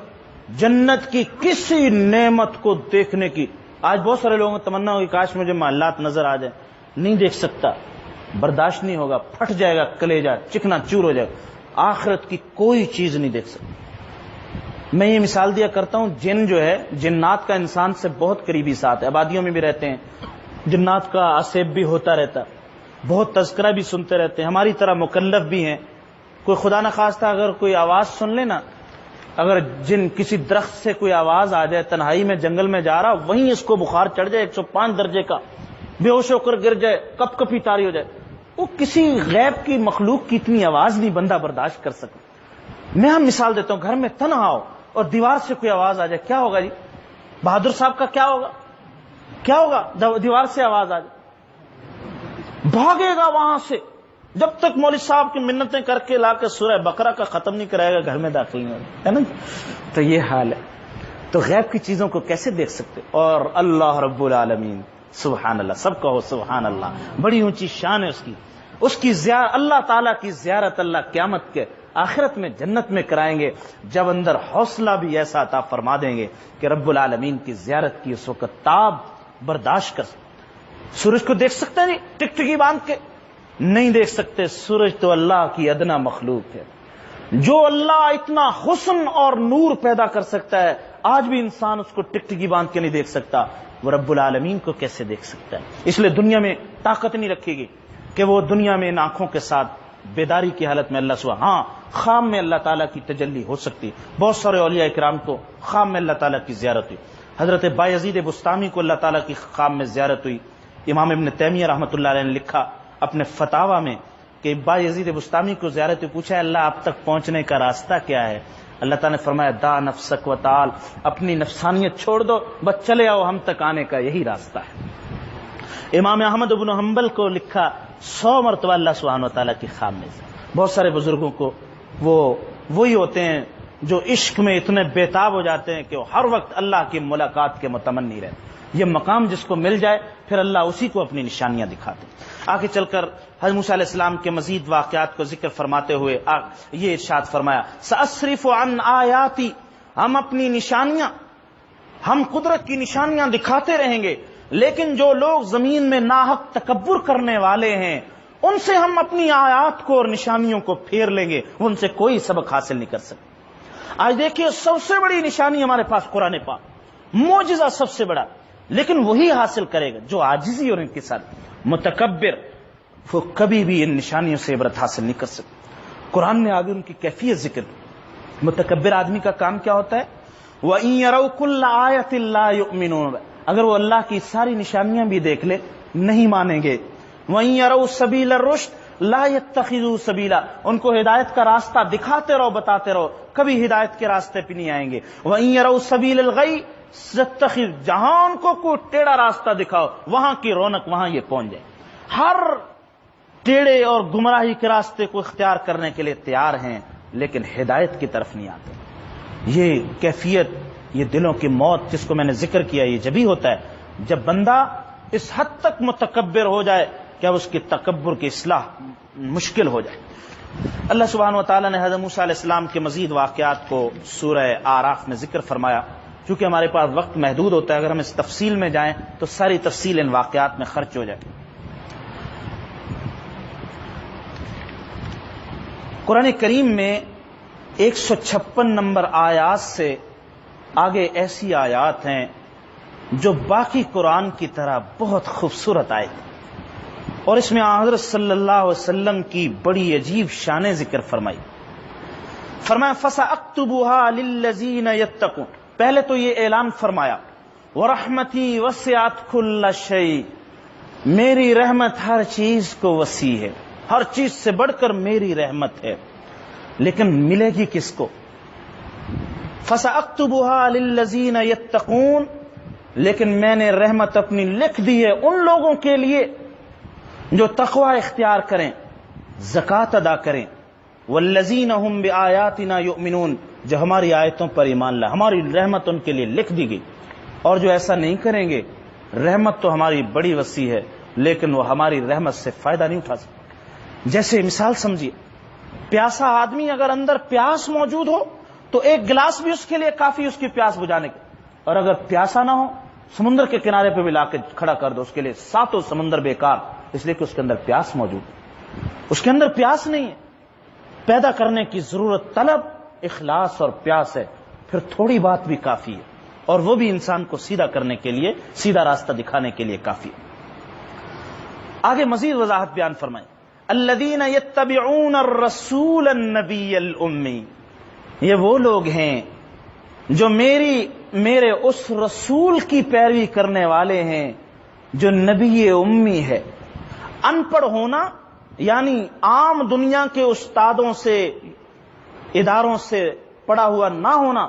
جنت کی کسی نعمت کو دیکھنے کی، آج بہت سارے لوگوں کو تمنا ہوگی کاش مجھے محلات نظر آ جائیں، نہیں دیکھ سکتا، برداشت نہیں ہوگا، پھٹ جائے گا کلیجہ، چکنا چور ہو جائے گا۔ آخرت کی کوئی چیز نہیں دیکھ سکتا۔ میں یہ مثال دیا کرتا ہوں، جن جو ہے جنات کا انسان سے بہت قریبی ساتھ ہے، آبادیوں میں بھی رہتے ہیں، جنات کا آسیب بھی ہوتا رہتا، بہت تذکرہ بھی سنتے رہتے ہیں، ہماری طرح مکلف بھی ہیں۔ کوئی خدا نخواستہ اگر کوئی آواز سن لے نا، اگر جن کسی درخت سے کوئی آواز آ جائے، تنہائی میں جنگل میں جا رہا، وہیں اس کو بخار چڑھ جائے 105 درجے کا، بے ہوش ہو کر گر جائے، کپ کپی طاری ہو جائے، وہ کسی غیب کی مخلوق کی اتنی آواز نہیں بندہ برداشت کر سکتا۔ میں ہم مثال دیتا ہوں، گھر میں تنہا ہو اور دیوار سے کوئی آواز آ جائے، کیا ہوگا جی؟ بہادر صاحب کا کیا ہوگا؟ کیا ہوگا؟ دیوار سے آواز آ جائے، بھاگے گا وہاں سے، جب تک مولوی صاحب کی منتیں کر کے لا کے سورہ بقرہ کا ختم نہیں کرائے گا گھر میں داخل نہیں ہوگا، ہے نا؟ تو یہ حال ہے۔ تو غیب کی چیزوں کو کیسے دیکھ سکتے؟ اور اللہ رب العالمین، سبحان اللہ، سب کہو سبحان اللہ، بڑی اونچی شان ہے اس کی اللہ تعالیٰ کی زیارت اللہ قیامت کے آخرت میں جنت میں کرائیں گے، جب اندر حوصلہ بھی ایسا عطا فرما دیں گے کہ رب العالمین کی زیارت کی اس وقت تاب برداشت کر سکتے۔ سورج کو دیکھ سکتے نہیں ٹکٹکی باندھ کے؟ نہیں دیکھ سکتے، سورج تو اللہ کی ادنا مخلوق ہے۔ جو اللہ اتنا حسن اور نور پیدا کر سکتا ہے، آج بھی انسان اس کو ٹکٹکی باندھ کے نہیں دیکھ سکتا، وہ رب العالمین کو کیسے دیکھ سکتا ہے؟ اس لیے دنیا میں طاقت نہیں رکھے گی کہ وہ دنیا میں ان آنکھوں کے ساتھ بیداری کی حالت میں اللہ سبحانہ، ہاں خواب میں اللہ تعالیٰ کی تجلی ہو سکتی ہے۔ بہت سارے اولیاء اکرام کو خواب میں اللہ تعالیٰ کی زیارت ہوئی، حضرت بایزید بستامی کو اللہ تعالیٰ کی خواب میں زیارت ہوئی۔ امام ابن تیمیہ رحمۃ اللہ علیہ نے لکھا اپنے فتاویٰ میں کہ بایزید بستامی کو زیارت پوچھا اللہ آپ تک پہنچنے کا راستہ کیا ہے؟ اللہ تعالیٰ نے فرمایا دا نفسک و تعال، اپنی نفسانیت چھوڑ دو، بس چلے آؤ، ہم تک آنے کا یہی راستہ ہے۔ امام احمد بن حنبل کو لکھا 100 مرتبہ اللہ سبحانہ وتعالیٰ کی خواب میں سے۔ بہت سارے بزرگوں کو وہی ہوتے ہیں جو عشق میں اتنے بیتاب ہو جاتے ہیں کہ وہ ہر وقت اللہ کی ملاقات کے متمنی رہتے۔ یہ مقام جس کو مل جائے پھر اللہ اسی کو اپنی نشانیاں دکھاتے۔ آگے چل کر حضرت موسیٰ علیہ السلام کے مزید واقعات کو ذکر فرماتے ہوئے یہ ارشاد فرمایا سأصرف عن آیاتی، ہم اپنی نشانیاں، ہم قدرت کی نشانیاں دکھاتے رہیں گے، لیکن جو لوگ زمین میں ناحق تکبر کرنے والے ہیں ان سے ہم اپنی آیات کو اور نشانیوں کو پھیر لیں گے، ان سے کوئی سبق حاصل نہیں کر سکتے۔ آج دیکھیے سب سے بڑی نشانی ہمارے پاس قرآن پاک، معجزہ سب سے بڑا، لیکن وہی حاصل کرے گا جو عاجزی اور انکسار۔ متکبر وہ کبھی بھی ان نشانیوں سے عبرت حاصل نہیں کر سکتے۔ قرآن نے آگے ان کی کیفیت ذکر۔ متکبر آدمی کا کام کیا ہوتا ہے؟ وَإِن يَرَوْا كُلَّ آيَةٍ لَا يُؤْمِنُونَ، اگر وہ اللہ کی ساری نشانیاں بھی دیکھ لے نہیں مانیں گے۔ وَإِن يَرَوْا سَبِيلَ الرُّشْدِ لَا يَتَّخِذُوا سَبِيلًا، ان کو ہدایت کا راستہ دکھاتے رہو، بتاتے رہو، کبھی ہدایت کے راستے پہ نہیں آئیں گے۔ وَإِن يَرَوْا سَبِيلَ الْغَيِّ يَتَّخِذُوا، جہاں ان کو کوئی ٹیڑھا راستہ دکھاؤ وہاں کی رونق وہاں یہ پہنچ جائے۔ ہر ٹیڑھے اور گمراہی کے راستے کو اختیار کرنے کے لیے تیار ہیں لیکن ہدایت کی طرف نہیں آتے۔ یہ کیفیت، یہ دلوں کی موت جس کو میں نے ذکر کیا، یہ جبھی ہوتا ہے جب بندہ اس حد تک متکبر ہو جائے کہ اب اس کی تکبر کی اصلاح مشکل ہو جائے۔ اللہ سبحانہ و تعالیٰ نے حضرت موسیٰ علیہ السلام کے مزید واقعات کو سورہ آراف میں ذکر فرمایا۔ چونکہ ہمارے پاس وقت محدود ہوتا ہے، اگر ہم اس تفصیل میں جائیں تو ساری تفصیل ان واقعات میں خرچ ہو جائے۔ قرآن کریم میں 156 نمبر آیات سے آگے ایسی آیات ہیں جو باقی قرآن کی طرح بہت خوبصورت آئے، اور اس میں حضرت صلی اللہ علیہ وسلم کی بڑی عجیب شانیں ذکر فرمائی۔ فرمایا فَسَأَكْتُبُهَا لِلَّذِينَ يَتَّقُونَ، پہلے تو یہ اعلان فرمایا وَرَحْمَتِي وَسِعَتْ كُلَّ شَيْءٍ، میری رحمت ہر چیز کو وسیع ہے، ہر چیز سے بڑھ کر میری رحمت ہے، لیکن ملے گی کس کو؟ فَسَأَكْتُبُهَا لِلَّذِينَ يَتَّقُونَ، لیکن میں نے رحمت اپنی لکھ دی ہے ان لوگوں کے لیے جو تقوی اختیار کریں، زکوٰۃ ادا کریں، وَالَّذِينَ هُمْ بِآيَاتِنَا يُؤْمِنُونَ، جو ہماری آیتوں پر ایمان لائے، ہماری رحمت ان کے لیے لکھ دی گئی۔ اور جو ایسا نہیں کریں گے، رحمت تو ہماری بڑی وسیع ہے لیکن وہ ہماری رحمت سے فائدہ نہیں اٹھا سکتے۔ جیسے مثال سمجھیے، پیاسا آدمی اگر اندر پیاس موجود ہو تو ایک گلاس بھی اس کے لیے کافی اس کی پیاس بجھانے کی، اور اگر پیاسا نہ ہو سمندر کے کنارے پہ بھی لا کے کھڑا کر دو، اس کے لیے ساتوں سمندر بیکار، اس لیے کہ اس کے اندر پیاس موجود ہے۔ اس کے اندر پیاس نہیں ہے، پیدا کرنے کی ضرورت طلب، اخلاص اور پیاس ہے، پھر تھوڑی بات بھی کافی ہے، اور وہ بھی انسان کو سیدھا کرنے کے لیے، سیدھا راستہ دکھانے کے لیے کافی ہے۔ آگے مزید وضاحت بیان فرمائیں، الذین یتبعون الرسول النبی الامی، یہ وہ لوگ ہیں جو میرے اس رسول کی پیروی کرنے والے ہیں جو نبی امی ہے۔ ان پڑھ ہونا یعنی عام دنیا کے استادوں سے، اداروں سے پڑھا ہوا نہ ہونا،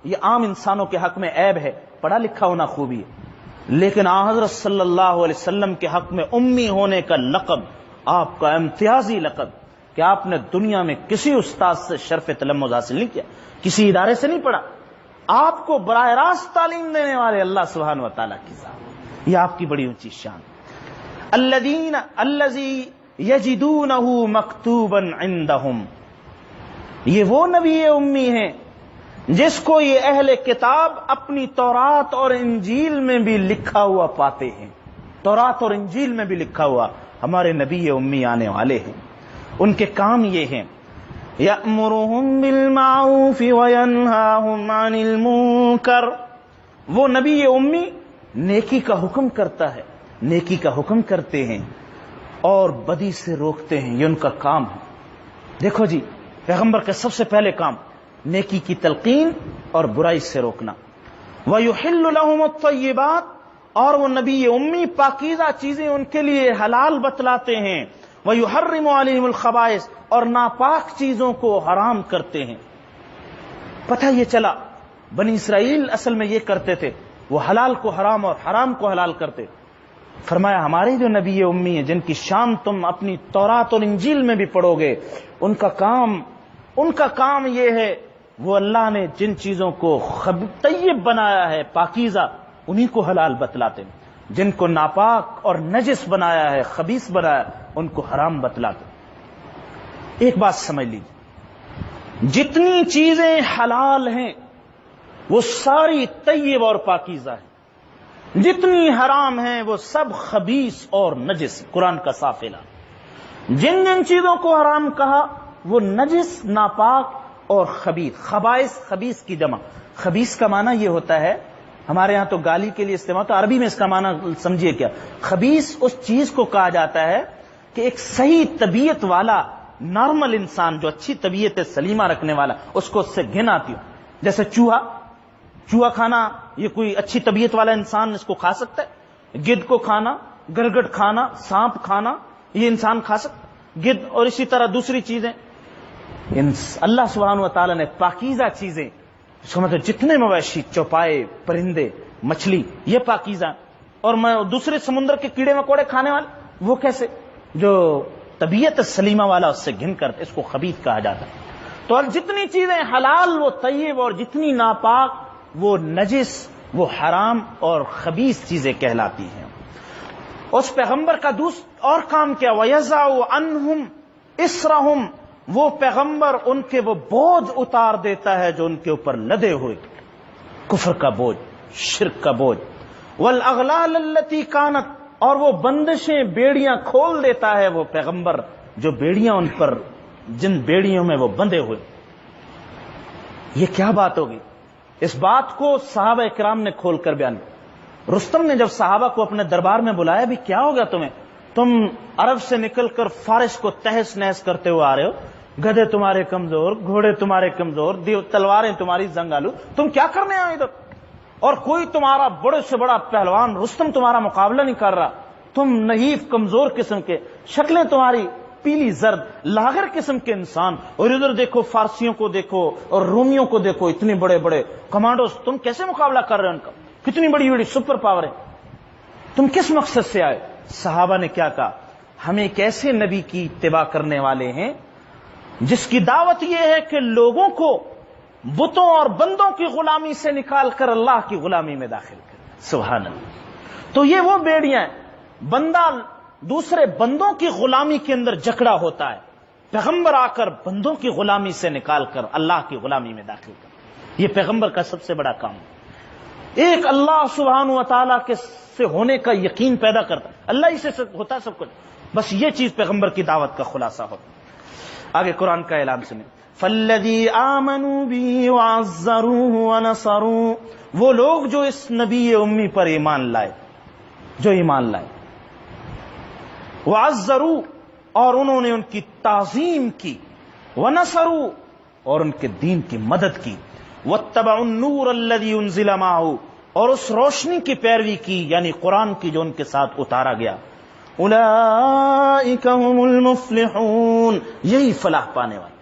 یہ عام انسانوں کے حق میں عیب ہے، پڑھا لکھا ہونا خوبی ہے، لیکن حضرت صلی اللہ علیہ وسلم کے حق میں امی ہونے کا لقب آپ کا امتیازی لقب، کہ آپ نے دنیا میں کسی استاد سے شرف تلمذ حاصل نہیں کیا، کسی ادارے سے نہیں پڑھا، آپ کو براہ راست تعلیم دینے والے اللہ سبحانہ و تعالیٰ کی ذات، یہ آپ کی بڑی اونچی شان۔ الذی یجدونہ مکتوبا عندہم، یہ وہ نبی امی ہیں جس کو یہ اہل کتاب اپنی تورات اور انجیل میں بھی لکھا ہوا پاتے ہیں۔ تورات اور انجیل میں بھی لکھا ہوا ہمارے نبی امی آنے والے ہیں، ان کے کام یہ ہیں یأمرہم بالمعروف وینہاہم عن المنکر، وہ نبی امی نیکی کا حکم کرتا ہے، نیکی کا حکم کرتے ہیں اور بدی سے روکتے ہیں، یہ ان کا کام ہے۔ دیکھو جی، پیغمبر کا سب سے پہلے کام نیکی کی تلقین اور برائی سے روکنا۔ وَيُحِلُّ لَهُمُ الطَّيِّبَاتِ، اور وہ نبی امی پاکیزہ چیزیں ان کے لیے حلال بتلاتے ہیں۔ وَيُحَرِّمُ عَلَيْهِمُ الْخَبَائِثَ، اور ناپاک چیزوں کو حرام کرتے ہیں۔ پتہ یہ چلا بنی اسرائیل اصل میں یہ کرتے تھے، وہ حلال کو حرام اور حرام کو حلال کرتے۔ فرمایا ہمارے جو نبی امی ہیں جن کی شان تم اپنی تورات اور انجیل میں بھی پڑھو گے، ان کا کام یہ ہے، وہ اللہ نے جن چیزوں کو طیب بنایا ہے، پاکیزہ، انہی کو حلال بتلاتے ہیں، جن کو ناپاک اور نجس بنایا ہے، خبیث بنایا ہے، ان کو حرام بتلاتے ہیں۔ ایک بات سمجھ لیجیے، جتنی چیزیں حلال ہیں وہ ساری طیب اور پاکیزہ ہیں، جتنی حرام ہیں وہ سب خبیث اور نجس۔ قرآن کا صاف اعلان، جن جن چیزوں کو حرام کہا وہ نجس، ناپاک اور خبیث۔ خبائث، خبیث کی جمع۔ خبیث کا معنی یہ ہوتا ہے، ہمارے ہاں تو گالی کے لیے استعمال، تو عربی میں اس کا معنی سمجھیے کیا۔ خبیث اس چیز کو کہا جاتا ہے کہ ایک صحیح طبیعت والا نارمل انسان جو اچھی طبیعت سلیمہ رکھنے والا، اس کو اس سے گھن آتی ہو۔ جیسے چوہا کھانا، یہ کوئی اچھی طبیعت والا انسان اس کو کھا سکتا ہے؟ گدھ کو کھانا، گرگٹ کھانا، سانپ کھانا، یہ انسان کھا سکتا ہے؟ گدھ اور اسی طرح دوسری چیزیں۔ اللہ سبحانہ و تعالیٰ نے پاکیزہ چیزیں، مطلب جتنے مویشی، چوپائے، پرندے، مچھلی، یہ پاکیزہ۔ اور دوسرے سمندر کے کیڑے مکوڑے کھانے والے، وہ کیسے؟ جو طبیعت سلیمہ والا اس سے گھن کرتے، اس کو خبیث کہا جاتا ہے۔ تو اور جتنی چیزیں حلال وہ طیب، اور جتنی ناپاک وہ نجس، وہ حرام اور خبیث چیزیں کہلاتی ہیں۔ اس پیغمبر کا اور کام کیا؟ وَيَزَعُ عَنْهُمْ إِسْرَهُمْ، وہ پیغمبر ان کے وہ بوجھ اتار دیتا ہے جو ان کے اوپر لدے ہوئے، کفر کا بوجھ، شرک کا بوجھ۔ وَالْأَغْلَالَ الَّتِي كَانَتْ، اور وہ بندشیں، بیڑیاں کھول دیتا ہے وہ پیغمبر، جو بیڑیاں ان پر، جن بیڑیوں میں وہ بندھے ہوئے۔ یہ کیا بات ہوگی؟ اس بات کو صحابہ اکرام نے کھول کر بیان کیا۔ رستم نے جب صحابہ کو اپنے دربار میں بلایا، بھی کیا ہو گیا تمہیں؟ تم عرب سے نکل کر فارس کو تہس نہس کرتے ہوئے آ رہے ہو، گدھے تمہارے کمزور، گھوڑے تمہارے کمزور، تلواریں تمہاری زنگ آلو، تم کیا کرنے آئے ادھر؟ اور کوئی تمہارا بڑے سے بڑا پہلوان رستم تمہارا مقابلہ نہیں کر رہا، تم نحیف کمزور قسم کے، شکلیں تمہاری پیلی زرد لاغر قسم کے انسان، اور ادھر دیکھو فارسیوں کو دیکھو اور رومیوں کو دیکھو، اتنے بڑے بڑے کمانڈوز، تم کیسے مقابلہ کر رہے ہو ان کا؟ کتنی بڑی بڑی سپر پاور ہے، تم کس مقصد سے آئے؟ صحابہ نے کیا کہا؟ ہم ایک ایسے نبی کی اتباع کرنے والے ہیں جس کی دعوت یہ ہے کہ لوگوں کو بتوں اور بندوں کی غلامی سے نکال کر اللہ کی غلامی میں داخل کرے۔ سبحان اللہ۔ تو یہ وہ بیڑیاں ہیں، بندہ دوسرے بندوں کی غلامی کے اندر جکڑا ہوتا ہے، پیغمبر آ کر بندوں کی غلامی سے نکال کر اللہ کی غلامی میں داخل کر۔ یہ پیغمبر کا سب سے بڑا کام ہے۔ ایک اللہ سبحانہ و تعالیٰ کے سے ہونے کا یقین پیدا کرتا ہے، اللہ ہی سے ہوتا ہے سب کچھ، بس یہ چیز پیغمبر کی دعوت کا خلاصہ ہوتا ہے۔ آگے قرآن کا اعلان سنیں، فَالَّذِي آمَنُوا بِهِ وَعَزَّرُوهُ وَنَصَرُوهُ، وہ لوگ جو اس نبی امی پر ایمان لائے، جو ایمان لائے، وَعَزَّرُوهُ، اور انہوں نے ان کی تعظیم کی، وَنَصَرُوهُ، اور ان کے دین کی مدد کی، وَاتَّبَعُوا النُّورَ الَّذِي أُنزِلَ مَعَهُ، اور اس روشنی کی پیروی کی، یعنی قرآن کی جو ان کے ساتھ اتارا گیا، اولئک هم المفلحون، یہی فلاح پانے والے۔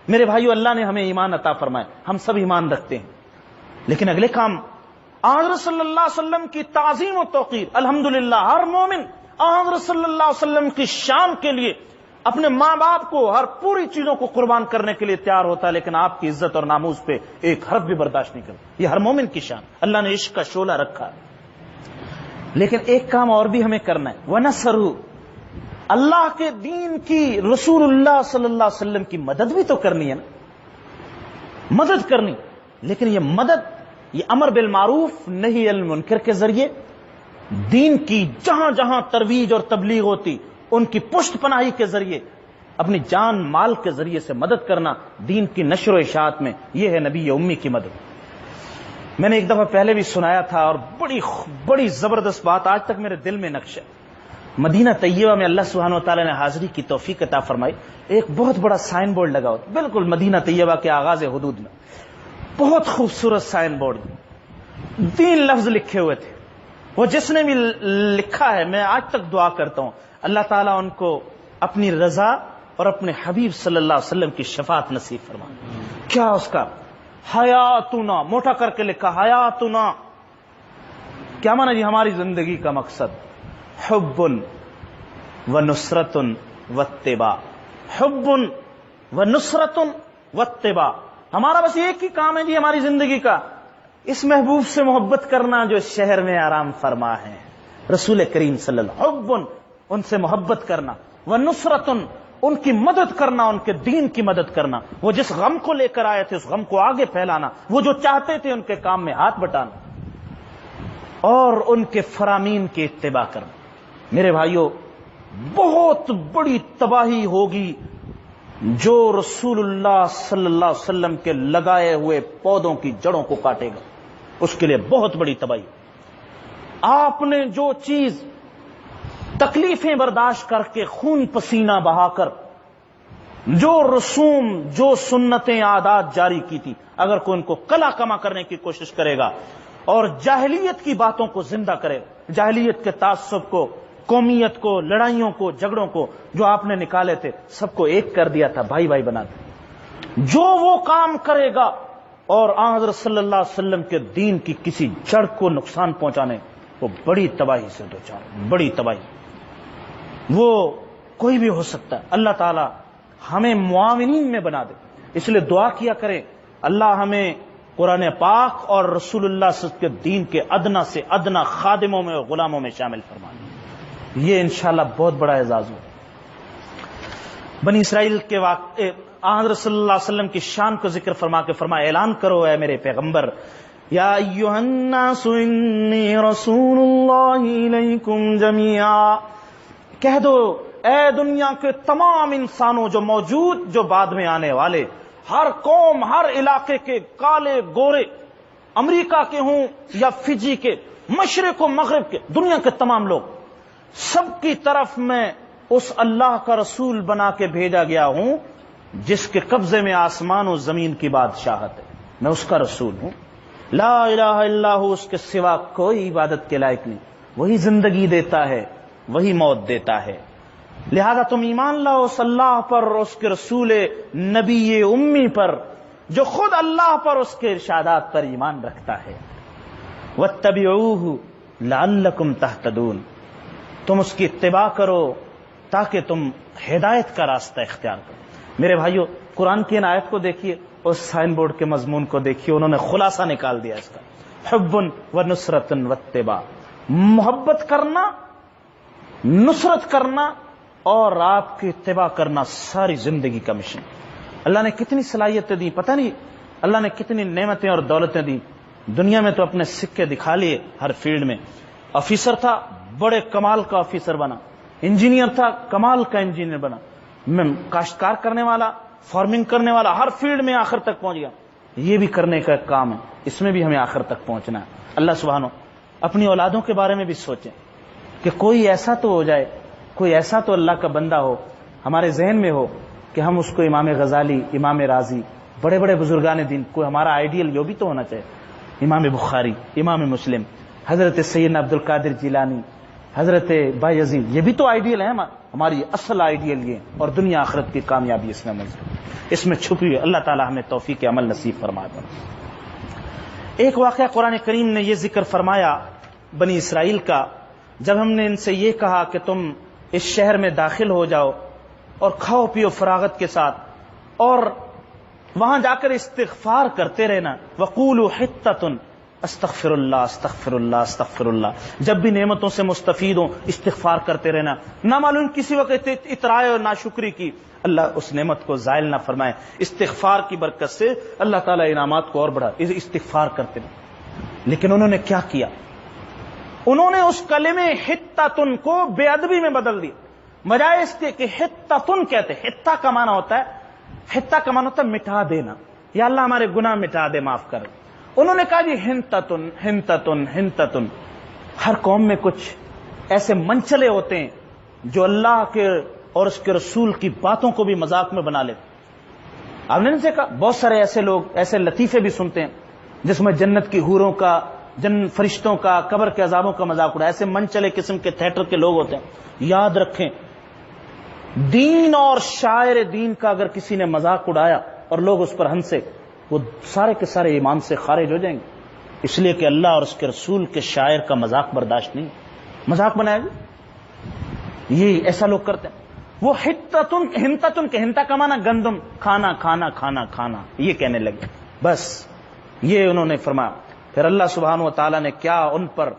میرے بھائیو، اللہ نے ہمیں ایمان عطا فرمائے، ہم سب ایمان رکھتے ہیں، لیکن اگلے کام حضرت صلی اللہ علیہ وسلم کی تعظیم و توقیر۔ الحمدللہ ہر مومن حضرت صلی اللہ علیہ وسلم کی شان کے لیے اپنے ماں باپ کو، ہر پوری چیزوں کو قربان کرنے کے لیے تیار ہوتا ہے، لیکن آپ کی عزت اور ناموز پہ ایک حرف بھی برداشت نہیں کرتا۔ یہ ہر مومن کی شان، اللہ نے عشق کا شعلہ رکھا ہے۔ لیکن ایک کام اور بھی ہمیں کرنا ہے، وَنَصَرُوا، اللہ کے دین کی، رسول اللہ صلی اللہ علیہ وسلم کی مدد بھی تو کرنی ہے نا، مدد کرنی۔ لیکن یہ مدد، یہ امر بالمعروف نہی عن المنکر کے ذریعے، دین کی جہاں جہاں ترویج اور تبلیغ ہوتی ان کی پشت پناہی کے ذریعے، اپنی جان مال کے ذریعے سے مدد کرنا دین کی نشر و اشاعت میں، یہ ہے نبی امی کی مدد۔ میں نے ایک دفعہ پہلے بھی سنایا تھا، اور بڑی زبردست بات آج تک میرے دل میں نقش ہے۔ مدینہ طیبہ میں اللہ سبحانہ و تعالیٰ نے حاضری کی توفیق عطا فرمائی، ایک بہت بڑا سائن بورڈ لگا ہوا، بالکل مدینہ طیبہ کے آغاز حدود میں، بہت خوبصورت سائن بورڈ، 3 لفظ لکھے ہوئے تھے۔ وہ جس نے بھی لکھا ہے، میں آج تک دعا کرتا ہوں اللہ تعالیٰ ان کو اپنی رضا اور اپنے حبیب صلی اللہ علیہ وسلم کی شفاعت نصیب فرما. کیا اس کا حیاتنا موٹا کر کے لکھا حیاتنا. کیا مانا جی ہماری زندگی کا مقصد؟ حب و نصرت و اتباع. حب و نصرت و اتباع. ہمارا بس ایک ہی کام ہے جی ہماری زندگی کا، اس محبوب سے محبت کرنا جو شہر میں آرام فرما ہے، رسول کریم صلی اللہ. حب ان سے محبت کرنا، و نصرت ان کی مدد کرنا، ان کے دین کی مدد کرنا. وہ جس غم کو لے کر آئے تھے اس غم کو آگے پھیلانا، وہ جو چاہتے تھے ان کے کام میں ہاتھ بٹانا، اور ان کے فرامین کی اتباع کرنا. میرے بھائیوں، بہت بڑی تباہی ہوگی جو رسول اللہ صلی اللہ علیہ وسلم کے لگائے ہوئے پودوں کی جڑوں کو کاٹے گا. اس کے لیے بہت بڑی تباہی. آپ نے جو چیز تکلیفیں برداشت کر کے خون پسینہ بہا کر جو رسوم جو سنتیں عادات جاری کی تھی، اگر کوئی ان کو کلا کما کرنے کی کوشش کرے گا اور جاہلیت کی باتوں کو زندہ کرے، جاہلیت کے تعصب کو، قومیت کو، لڑائیوں کو، جھگڑوں کو جو آپ نے نکالے تھے، سب کو ایک کر دیا تھا، بھائی بھائی بنا دیا. جو وہ کام کرے گا اور آن حضرت صلی اللہ علیہ وسلم کے دین کی کسی جڑ کو نقصان پہنچانے، وہ بڑی تباہی سے دوچار، بڑی تباہی. وہ کوئی بھی ہو سکتا ہے. اللہ تعالی ہمیں معاونین میں بنا دے. اس لیے دعا کیا کریں اللہ ہمیں قرآن پاک اور رسول اللہ صلی اللہ علیہ وسلم کے دین کے ادنا سے ادنا خادموں میں اور غلاموں میں شامل فرمائے. یہ انشاءاللہ بہت بڑا اعزاز ہو. بنی اسرائیل کے واقعے حضرت صلی اللہ علیہ وسلم کی شان کو ذکر فرما کے فرمایا، اعلان کرو اے میرے پیغمبر، یا ایھا الناس انی رسول اللہ الیکم جمیعا. کہہ دو اے دنیا کے تمام انسانوں، جو موجود جو بعد میں آنے والے، ہر قوم، ہر علاقے کے، کالے گورے، امریکہ کے ہوں یا فجی کے، مشرق و مغرب کے، دنیا کے تمام لوگ، سب کی طرف میں اس اللہ کا رسول بنا کے بھیجا گیا ہوں جس کے قبضے میں آسمان و زمین کی بادشاہت ہے. میں اس کا رسول ہوں. لا الہ الا ہو، اس کے سوا کوئی عبادت کے لائق نہیں. وہی زندگی دیتا ہے، وہی موت دیتا ہے. لہذا تم ایمان لاؤ اس اللہ پر، اس کے رسول نبی امی پر جو خود اللہ پر اس کے ارشادات پر ایمان رکھتا ہے. واتبعوہ لعلکم تہتدون. تم اس کی اتباع کرو تاکہ تم ہدایت کا راستہ اختیار کرو. میرے بھائیو، قرآن کی ان آیت کو دیکھیے، اس سائن بورڈ کے مضمون کو دیکھیے، انہوں نے خلاصہ نکال دیا اس کا. حب و نصرت و اتباع. محبت کرنا، نصرت کرنا اور آپ کی اتباع کرنا ساری زندگی کا مشن. اللہ نے کتنی صلاحیتیں دی، پتہ نہیں اللہ نے کتنی نعمتیں اور دولتیں دی. دنیا میں تو اپنے سکے دکھا لیے ہر فیلڈ میں. آفیسر تھا، بڑے کمال کا آفیسر بنا. انجینئر تھا، کمال کا انجینئر بنا. کاشتکار کرنے والا، فارمنگ کرنے والا، ہر فیلڈ میں آخر تک پہنچ گیا. یہ بھی کرنے کا ایک کام ہے، اس میں بھی ہمیں آخر تک پہنچنا ہے. اللہ سبحانہ اپنی اولادوں کے بارے میں بھی سوچیں کہ کوئی ایسا تو ہو جائے، کوئی ایسا تو اللہ کا بندہ ہو ہمارے ذہن میں ہو کہ ہم اس کو امام غزالی، امام رازی، بڑے بڑے بزرگان دین، کوئی ہمارا آئیڈیل یہ بھی تو ہونا چاہیے. امام بخاری، امام مسلم، حضرت سیدنا عبد القادر جیلانی، حضرت بایزید، یہ بھی تو آئیڈیل ہے ہماری اصل آئیڈیل یہ. اور دنیا آخرت کی کامیابی اس میں موجود، اس میں چھپی ہے. اللہ تعالی ہمیں توفیق عمل نصیب فرمائے. ایک واقعہ قرآن کریم نے یہ ذکر فرمایا بنی اسرائیل کا، جب ہم نے ان سے یہ کہا کہ تم اس شہر میں داخل ہو جاؤ اور کھاؤ پیو فراغت کے ساتھ اور وہاں جا کر استغفار کرتے رہنا. وقولوا حطۃ استغفر اللہ استغفر اللہ استغفر اللہ. جب بھی نعمتوں سے مستفید ہوں استغفار کرتے رہنا. نہ معلوم کسی وقت اطراء اور ناشکری کی، اللہ اس نعمت کو زائل نہ فرمائے. استغفار کی برکت سے اللہ تعالیٰ انعامات کو اور بڑھا. استغفار کرتے رہنا. لیکن انہوں نے کیا کیا؟ انہوں نے اس کلمے حطۃ کو بے ادبی میں بدل دیا. بجائے اس کے کہ حطۃ کہتے، حطہ کا معنی ہوتا ہے، حطہ کا معنی ہوتا ہے مٹا دینا، یا اللہ ہمارے گناہ مٹا دے، معاف کر. انہوں نے کہا جی ہنتتن ہنتتن ہنتتن. ہر قوم میں کچھ ایسے منچلے ہوتے ہیں جو اللہ کے اور اس کے رسول کی باتوں کو بھی مذاق میں بنا لیتے. آپ نے دیکھا بہت سارے ایسے لوگ ایسے لطیفے بھی سنتے ہیں جس میں جنت کی حوروں کا، فرشتوں کا، قبر کے عذابوں کا مذاق اڑا. ایسے منچلے قسم کے تھیٹر کے لوگ ہوتے ہیں. یاد رکھیں دین اور شاعر دین کا اگر کسی نے مذاق اڑایا اور لوگ اس پر ہنسے، وہ سارے کے سارے ایمان سے خارج ہو جائیں گے، اس لیے کہ اللہ اور اس کے رسول کے شاعر کا مذاق برداشت نہیں۔ مذاق بنایا گیا، یہ ایسا لوگ کرتے ہیں۔ وہ ہنتتن کے ہنتا کا معنی گندم، کھانا کھانا کھانا کھانا، یہ کہنے لگے، بس یہ انہوں نے فرمایا۔ پھر اللہ سبحانہ و تعالیٰ نے کیا ان پر،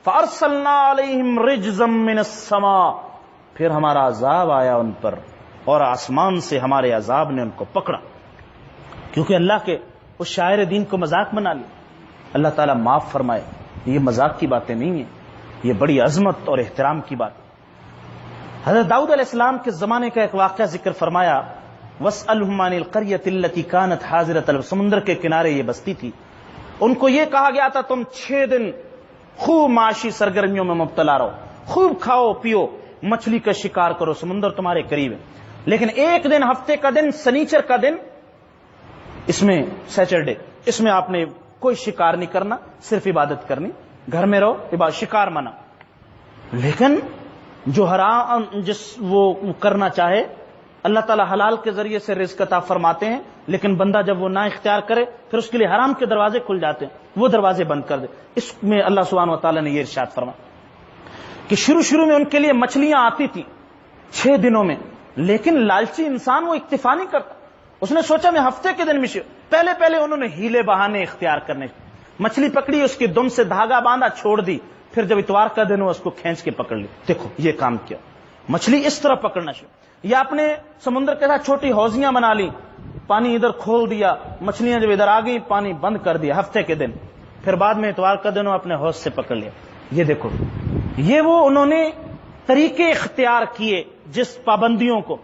فَأَرْسَلْنَا عَلَيْهِمْ رِجْزًا مِّنَ السَّمَاءِ، پھر ہمارا عذاب آیا ان پر اور آسمان سے ہمارے عذاب نے ان کو پکڑا، کیونکہ اللہ کے اس شاعر دین کو مذاق بنا لیا۔ اللہ تعالیٰ معاف فرمائے، یہ مذاق کی باتیں نہیں ہیں، یہ بڑی عظمت اور احترام کی بات۔ حضرت داؤد علیہ السلام کے زمانے کا ایک واقعہ ذکر فرمایا، وَاسْأَلْهُمْ عَنِ الْقَرْيَةِ الَّتِي كَانَتْ حَاضِرَةَ الْبَحْرِ، سمندر کے کنارے یہ بستی تھی، ان کو یہ کہا گیا تھا تم 6 دن خوب معاشی سرگرمیوں میں مبتلا رہو، خوب کھاؤ پیو، مچھلی کا شکار کرو، سمندر تمہارے قریب ہے، لیکن ایک دن ہفتے کا دن سنیچر کا دن، اس میں سیچرڈے، اس میں آپ نے کوئی شکار نہیں کرنا، صرف عبادت کرنی، گھر میں رہو، شکار منع۔ لیکن جو حرام وہ کرنا چاہے، اللہ تعالیٰ حلال کے ذریعے سے رزق عطا فرماتے ہیں، لیکن بندہ جب وہ نہ اختیار کرے پھر اس کے لیے حرام کے دروازے کھل جاتے ہیں، وہ دروازے بند کر دے۔ اس میں اللہ سبحانہ و تعالیٰ نے یہ ارشاد فرمایا کہ شروع میں ان کے لیے مچھلیاں آتی تھیں 6 دنوں میں، لیکن لالچی انسان وہ اکتفا نہیں کرتا، اس نے سوچا میں ہفتے کے دن میں پہلے انہوں نے ہیلے بہانے اختیار کرنے، مچھلی پکڑی، اس کی دم سے دھاگا باندھا، چھوڑ دی، پھر جب اتوار کا دن ہوا اس کو کھینچ کے پکڑ لی۔ دیکھو یہ کام کیا، مچھلی اس طرح پکڑنا شروع، یا اپنے سمندر کے ساتھ چھوٹی حوضیاں بنا لی، پانی ادھر کھول دیا، مچھلیاں جب ادھر آ گئی پانی بند کر دیا ہفتے کے دن، پھر بعد میں اتوار کا دن اپنے حوض سے پکڑ لیا۔ یہ دیکھو، یہ وہ انہوں نے طریقے اختیار کیے جس پابندیوں کو۔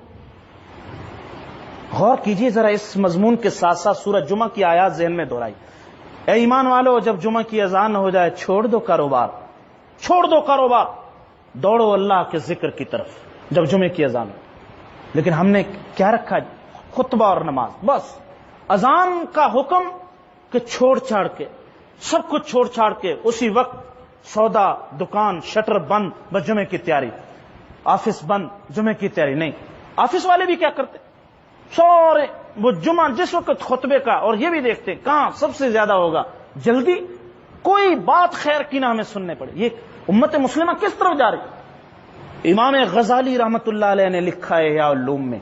غور کیجئے ذرا اس مضمون کے ساتھ ساتھ سورہ جمعہ کی آیات ذہن میں دہرائی۔ اے ایمان والو، جب جمعہ کی اذان ہو جائے چھوڑ دو کاروبار، دوڑو اللہ کے ذکر کی طرف جب جمعے کی اذان ہو۔ لیکن ہم نے کیا رکھا؟ خطبہ اور نماز، بس اذان کا حکم کہ چھوڑ چھاڑ کے، سب کچھ چھوڑ چھاڑ کے اسی وقت سودا، دکان، شٹر بند، بس جمعے کی تیاری، آفس بند، جمعے کی تیاری نہیں۔ آفس والے بھی کیا کرتے؟ سورے وہ جمعہ جس وقت خطبے کا، اور یہ بھی دیکھتے کہاں سب سے زیادہ ہوگا، جلدی کوئی بات خیر کی نہ ہمیں سننے پڑے۔ یہ امت مسلمہ کس طرف جا رہی؟ امام غزالی رحمت اللہ علیہ نے لکھا ہے احیاء العلوم میں،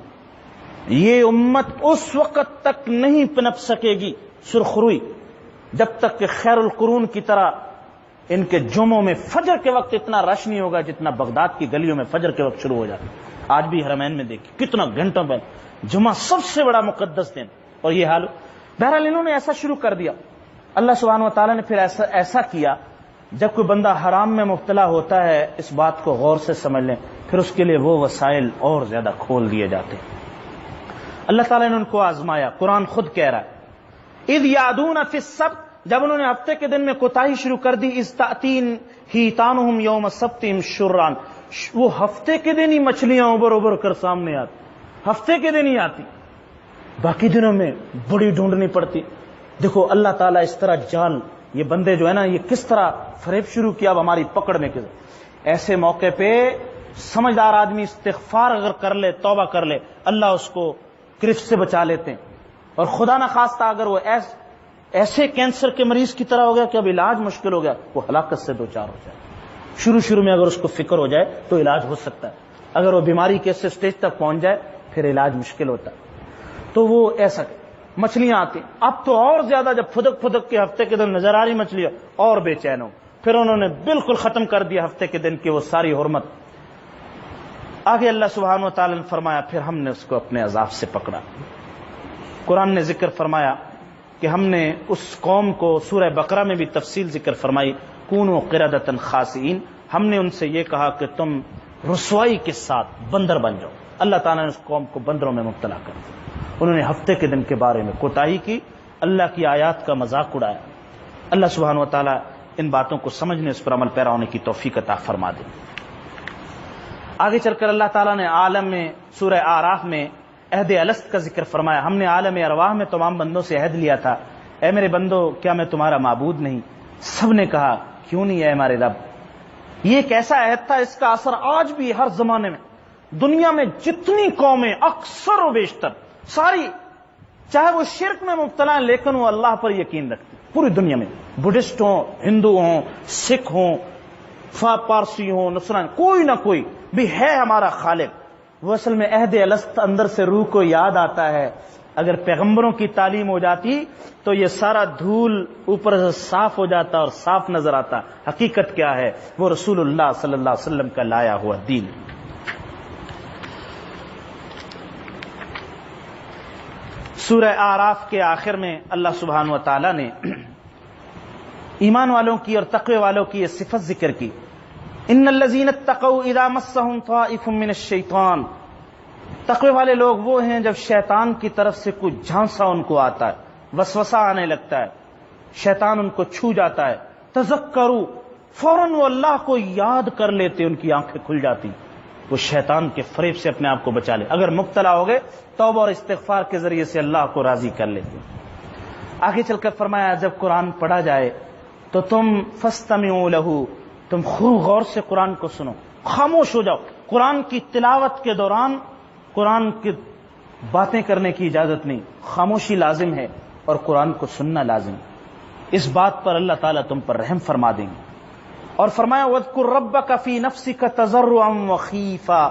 یہ امت اس وقت تک نہیں پنپ سکے گی سرخروئی جب تک کہ خیر القرون کی طرح ان کے جمعوں میں فجر کے وقت اتنا رش نہیں ہوگا جتنا بغداد کی گلیوں میں فجر کے وقت شروع ہو جاتا ہے۔ آج بھی حرمین میں دیکھیں کتنا گھنٹوں پہلے جمعہ سب سے بڑا مقدس دن، اور یہ حال۔ بہرحال انہوں نے ایسا شروع کر دیا۔ اللہ سبحانہ و تعالیٰ نے پھر ایسا کیا، جب کوئی بندہ حرام میں مبتلا ہوتا ہے اس بات کو غور سے سمجھ لیں، پھر اس کے لیے وہ وسائل اور زیادہ کھول دیے جاتے ہیں۔ اللہ تعالیٰ نے ان کو آزمایا۔ قرآن خود کہہ رہا ہے اذ یعدون فی السبت، جب انہوں نے ہفتے کے دن میں کوتاہی شروع کر دی، اذ تأتین حیتانہم یوم سبتہم شرعا، وہ ہفتے کے دن ہی مچھلیاں ابر کر سامنے آتی، ہفتے کے دن ہی آتی، باقی دنوں میں بڑی ڈھونڈنی پڑتی۔ دیکھو اللہ تعالیٰ اس طرح جال، یہ بندے جو ہے نا، یہ کس طرح فریب شروع کیا اب ہماری پکڑ میں۔ ایسے موقع پہ سمجھدار آدمی استغفار اگر کر لے، توبہ کر لے، اللہ اس کو گرفت سے بچا لیتے ہیں۔ اور خدا نہ خواستہ اگر وہ ایسے کینسر کے مریض کی طرح ہو گیا کہ اب علاج مشکل ہو گیا، وہ ہلاکت سے دوچار ہو جائے۔ شروع میں اگر اس کو فکر ہو جائے تو علاج ہو سکتا ہے، اگر وہ بیماری کے اس اسٹیج تک پہنچ جائے پھر علاج مشکل ہوتا ہے۔ تو وہ ایسا مچھلیاں آتی، اب تو اور زیادہ، جب پھدک کے ہفتے کے دن نظر آ رہی مچھلیاں اور بے چین ہو، پھر انہوں نے بالکل ختم کر دیا ہفتے کے دن کی وہ ساری حرمت۔ آگے اللہ سبحانہ و تعالی نے فرمایا پھر ہم نے اس کو اپنے عذاب سے پکڑا۔ قرآن نے ذکر فرمایا کہ ہم نے اس قوم کو، سورہ بقرہ میں بھی تفصیل ذکر فرمائی، کونوا قردۃ خاسئین، ہم نے ان سے یہ کہا کہ تم رسوائی کے ساتھ بندر بن جاؤ۔ اللہ تعالیٰ نے اس قوم کو بندروں میں مبتلا کر دیا۔ انہوں نے ہفتے کے دن کے بارے میں کوتاہی کی، اللہ کی آیات کا مذاق اڑایا۔ اللہ سبحانہ و تعالیٰ ان باتوں کو سمجھنے، اس پر عمل پیرا ہونے کی توفیق عطا فرما دے۔ آگے چل کر اللہ تعالیٰ نے عالم میں، سورہ اعراف میں عہد الست کا ذکر فرمایا۔ ہم نے عالم ارواح میں تمام بندوں سے عہد لیا تھا، اے میرے بندو کیا میں تمہارا معبود نہیں؟ سب نے کہا کیوں نہیں اے ہمارے رب۔ یہ ایک ایسا عہد تھا، اس کا اثر آج بھی ہر زمانے میں دنیا میں جتنی قومیں اکثر و بیشتر ساری، چاہے وہ شرک میں مبتلا ہیں لیکن وہ اللہ پر یقین رکھتے ہیں، پوری دنیا میں، بدھسٹ ہوں، ہندو ہوں، سکھ ہوں، پارسی ہوں، نصرانی، کوئی نہ کوئی بھی ہے ہمارا خالق۔ وہ اصل میں عہد الست اندر سے روح کو یاد آتا ہے، اگر پیغمبروں کی تعلیم ہو جاتی تو یہ سارا دھول اوپر سے صاف ہو جاتا اور صاف نظر آتا حقیقت کیا ہے، وہ رسول اللہ صلی اللہ علیہ وسلم کا لایا ہوا دین۔ سورہ اعراف کے آخر میں اللہ سبحانہ و تعالی نے ایمان والوں کی اور تقوی والوں کی یہ صفت ذکر کی، ان الذین اتقوا اذا مسهم طائف من الشیطان، تقوی والے لوگ وہ ہیں جب شیطان کی طرف سے کچھ جھانسا ان کو آتا ہے، وسوسہ آنے لگتا ہے، شیطان ان کو چھو جاتا ہے، تذکروا، فوراً وہ اللہ کو یاد کر لیتے، ان کی آنکھیں کھل جاتی، وہ شیطان کے فریب سے اپنے آپ کو بچا لے، اگر مبتلا ہو گئے توبہ اور استغفار کے ذریعے سے اللہ کو راضی کر لیتے۔ آگے چل کر فرمایا جب قرآن پڑھا جائے تو تم فاستمعوا لہ، تم خوب غور سے قرآن کو سنو، خاموش ہو جاؤ، قرآن کی تلاوت کے دوران قرآن کی باتیں کرنے کی اجازت نہیں، خاموشی لازم ہے اور قرآن کو سننا لازم ہے، اس بات پر اللہ تعالیٰ تم پر رحم فرما دیں گے۔ اور فرمایا وَاذْكُرْ رَبَّكَ فِي نَفْسِكَ تَضَرُّعًا وَخِيفًا،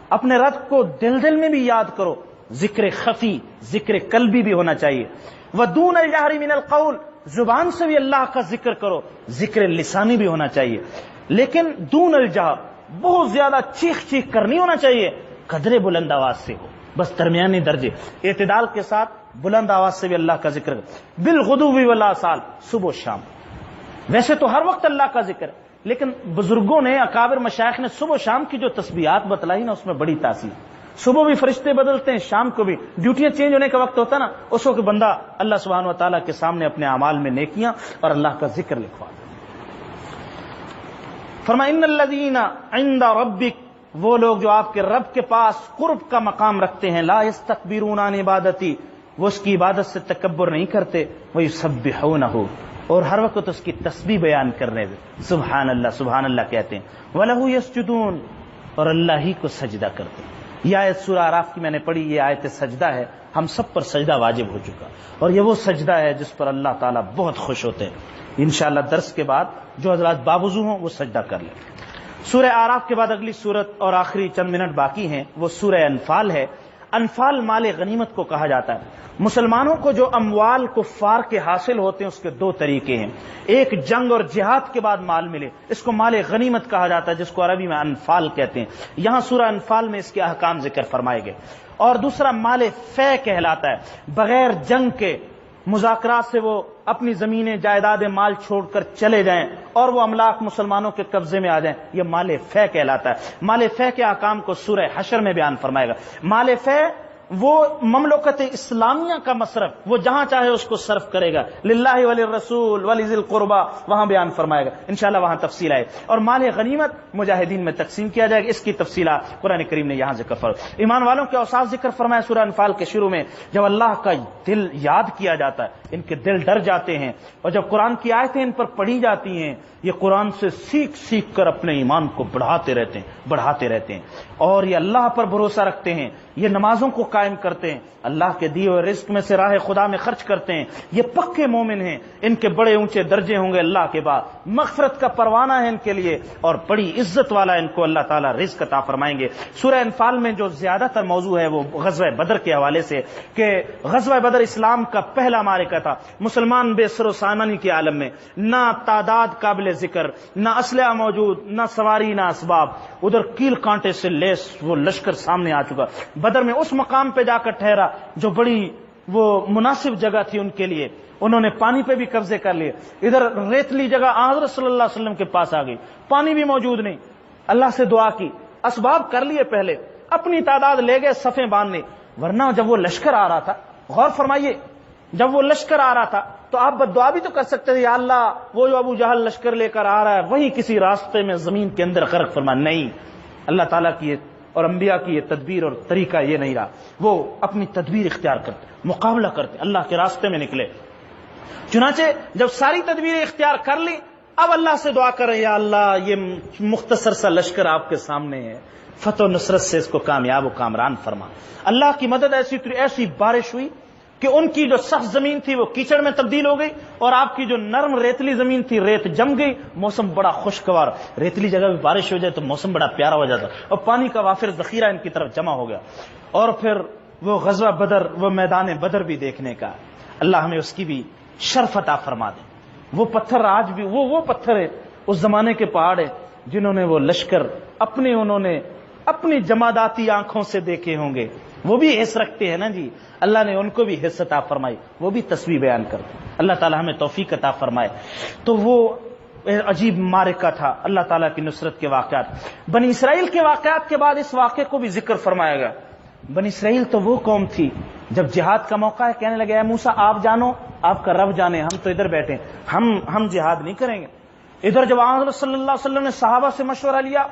اپنے رب کو دل دل میں بھی یاد کرو، ذکر خفی، ذکر قلبی بھی ہونا چاہیے، وَدُونَ الْجَهْرِ مِنَ الْقَوْلِ، زبان سے بھی اللہ کا ذکر کرو، ذکر لسانی بھی ہونا چاہیے، لیکن دون الجہر، بہت زیادہ چیخ چیخ کر نہیں ہونا چاہیے، قدرے بلند آواز سے ہو، بس درمیانی درجے، اعتدال کے ساتھ بلند آواز سے بھی اللہ کا ذکر، بالغدو والآصال، صبح و شام۔ ویسے تو ہر وقت اللہ کا ذکر ہے، لیکن بزرگوں نے، اکابر مشائخ نے صبح و شام کی جو تسبیحات بتلائی نا، اس میں بڑی تاثیر، صبح بھی فرشتے بدلتے ہیں، شام کو بھی، ڈیوٹیاں چینج ہونے کا وقت ہوتا نا، اس وقت بندہ اللہ سبحانہ و تعالیٰ کے سامنے اپنے اعمال میں نیکیاں اور اللہ کا ذکر لکھوا دے۔ فرمایا ان الذین عند ربک، وہ لوگ جو آپ کے رب کے پاس قرب کا مقام رکھتے ہیں، لا یستکبرون عن عبادتی، وہ اس کی عبادت سے تکبر نہیں کرتے، ویسبحونہ، اور ہر وقت اس کی تسبیح بیان کرنے دے، سبحان اللہ کہتے ہیں، وَلَهُ يَسْجُدُونَ، اور اللہ ہی کو سجدہ کرتے ہیں۔ یہ آیت سورہ اعراف کی میں نے پڑھی، یہ آیت سجدہ ہے، ہم سب پر سجدہ واجب ہو چکا، اور یہ وہ سجدہ ہے جس پر اللہ تعالیٰ بہت خوش ہوتے ہیں۔ انشاءاللہ درس کے بعد جو حضرات باوضو ہوں وہ سجدہ کر لیں۔ سورہ اعراف کے بعد اگلی سورت اور آخری چند منٹ باقی ہیں، وہ سورہ انفال ہے۔ انفال مال غنیمت کو کہا جاتا ہے۔ مسلمانوں کو جو اموال کفار کے حاصل ہوتے ہیں اس کے دو طریقے ہیں، ایک جنگ اور جہاد کے بعد مال ملے، اس کو مال غنیمت کہا جاتا ہے، جس کو عربی میں انفال کہتے ہیں، یہاں سورہ انفال میں اس کے احکام ذکر فرمائے گئے۔ اور دوسرا مال فے کہلاتا ہے، بغیر جنگ کے مذاکرات سے وہ اپنی زمینیں جائیداد مال چھوڑ کر چلے جائیں اور وہ املاک مسلمانوں کے قبضے میں آ جائیں، یہ مال فے کہلاتا ہے۔ مال فے کے احکام کو سورہ حشر میں بیان فرمائے گا۔ مال فے وہ مملکت اسلامیہ کا مصرف، وہ جہاں چاہے اس کو صرف کرے گا، للہ وللرسول ولذی القربى، وہاں بیان فرمائے گا، انشاءاللہ وہاں تفصیل آئے۔ اور مال غنیمت مجاہدین میں تقسیم کیا جائے گا، اس کی تفصیلات قرآن کریم نے یہاں ذکر فرمایا۔ ایمان والوں کے اوصاف ذکر فرمایا سورہ انفال کے شروع میں، جب اللہ کا دل یاد کیا جاتا ہے ان کے دل ڈر جاتے ہیں، اور جب قرآن کی آیتیں ان پر پڑھی جاتی ہیں یہ قرآن سے سیکھ سیکھ کر اپنے ایمان کو بڑھاتے رہتے ہیں، اور یہ اللہ پر بھروسہ رکھتے ہیں، یہ نمازوں کو قائم کرتے ہیں، اللہ کے دیے ہوئے رزق میں سے راہ خدا میں خرچ کرتے ہیں، یہ پکے مومن ہیں، ان کے بڑے اونچے درجے ہوں گے اللہ کے بعد، مغفرت کا پروانہ ہے ان کے لیے، اور بڑی عزت والا ان کو اللہ تعالیٰ رزق عطا فرمائیں گے۔ سورہ انفال میں جو زیادہ تر موضوع ہے وہ غزوہ بدر کے حوالے سے، کہ غزوہ بدر اسلام کا پہلا معرکہ تھا، مسلمان بے سر و سامانی کے عالم میں، نہ تعداد قابل ذکر، نہ اسلحہ موجود، نہ سواری، نہ اسباب، ادھر کیل کانٹے سے لیس وہ لشکر سامنے آ چکا۔ بدر میں اس مقام پہ جا کر ٹھہرا جو بڑی وہ مناسب جگہ تھی ان کے لیے، انہوں نے پانی پہ بھی قبضے کر لیے، ادھر ریتلی جگہ حضرت صلی اللہ علیہ وسلم کے پاس آ گئی، پانی بھی موجود نہیں، اللہ سے دعا کی، اسباب کر لیے، پہلے اپنی تعداد لے گئے، صفیں باندھنے، ورنہ جب وہ لشکر آ رہا تھا، غور فرمائیے، جب وہ لشکر آ رہا تھا تو آپ بددعا بھی تو کر سکتے تھے، یا اللہ وہ جو ابو جہل لشکر لے کر آ رہا ہے وہیں کسی راستے میں زمین کے اندر غرق فرما، نہیں، اللہ تعالیٰ کی اور انبیاء کی یہ تدبیر اور طریقہ یہ نہیں رہا، وہ اپنی تدبیر اختیار کرتے، مقابلہ کرتے، اللہ کے راستے میں نکلے۔ چنانچہ جب ساری تدبیریں اختیار کر لی اب اللہ سے دعا کریں یا اللہ یہ مختصر سا لشکر آپ کے سامنے ہے، فتح و نصرت سے اس کو کامیاب و کامران فرما۔ اللہ کی مدد ایسی بارش ہوئی کہ ان کی جو سخت زمین تھی وہ کیچڑ میں تبدیل ہو گئی، اور آپ کی جو نرم ریتلی زمین تھی ریت جم گئی، موسم بڑا خوشگوار، ریتلی جگہ بھی بارش ہو جائے تو موسم بڑا پیارا ہو جاتا، اور پانی کا وافر ذخیرہ ان کی طرف جمع ہو گیا۔ اور پھر وہ غزوہ بدر، وہ میدان بدر بھی دیکھنے کا، اللہ ہمیں اس کی بھی شرف عطا فرما دے۔ وہ پتھر آج بھی وہ پتھر ہے، اس زمانے کے پہاڑ ہے جنہوں نے وہ لشکر انہوں نے اپنی جماداتی آنکھوں سے دیکھے ہوں گے، وہ بھی حس رکھتے ہیں نا جی، اللہ نے ان کو بھی حس عطا فرمائی، وہ بھی تصویر بیان کرتے ہیں۔ اللہ تعالی ہمیں توفیق عطا فرمائے۔ تو وہ عجیب معرکہ تھا، اللہ تعالیٰ کی نصرت کے واقعات۔ بنی اسرائیل کے واقعات کے بعد اس واقعے کو بھی ذکر فرمایا گیا۔ بنی اسرائیل تو وہ قوم تھی جب جہاد کا موقع ہے کہنے لگے اے موسیٰ آپ جانو، آپ کا رب جانے، ہم تو ادھر بیٹھے ہم جہاد نہیں کریں گے۔ ادھر جب آن صلی اللہ علیہ وسلم نے صحابہ سے مشورہ لیا،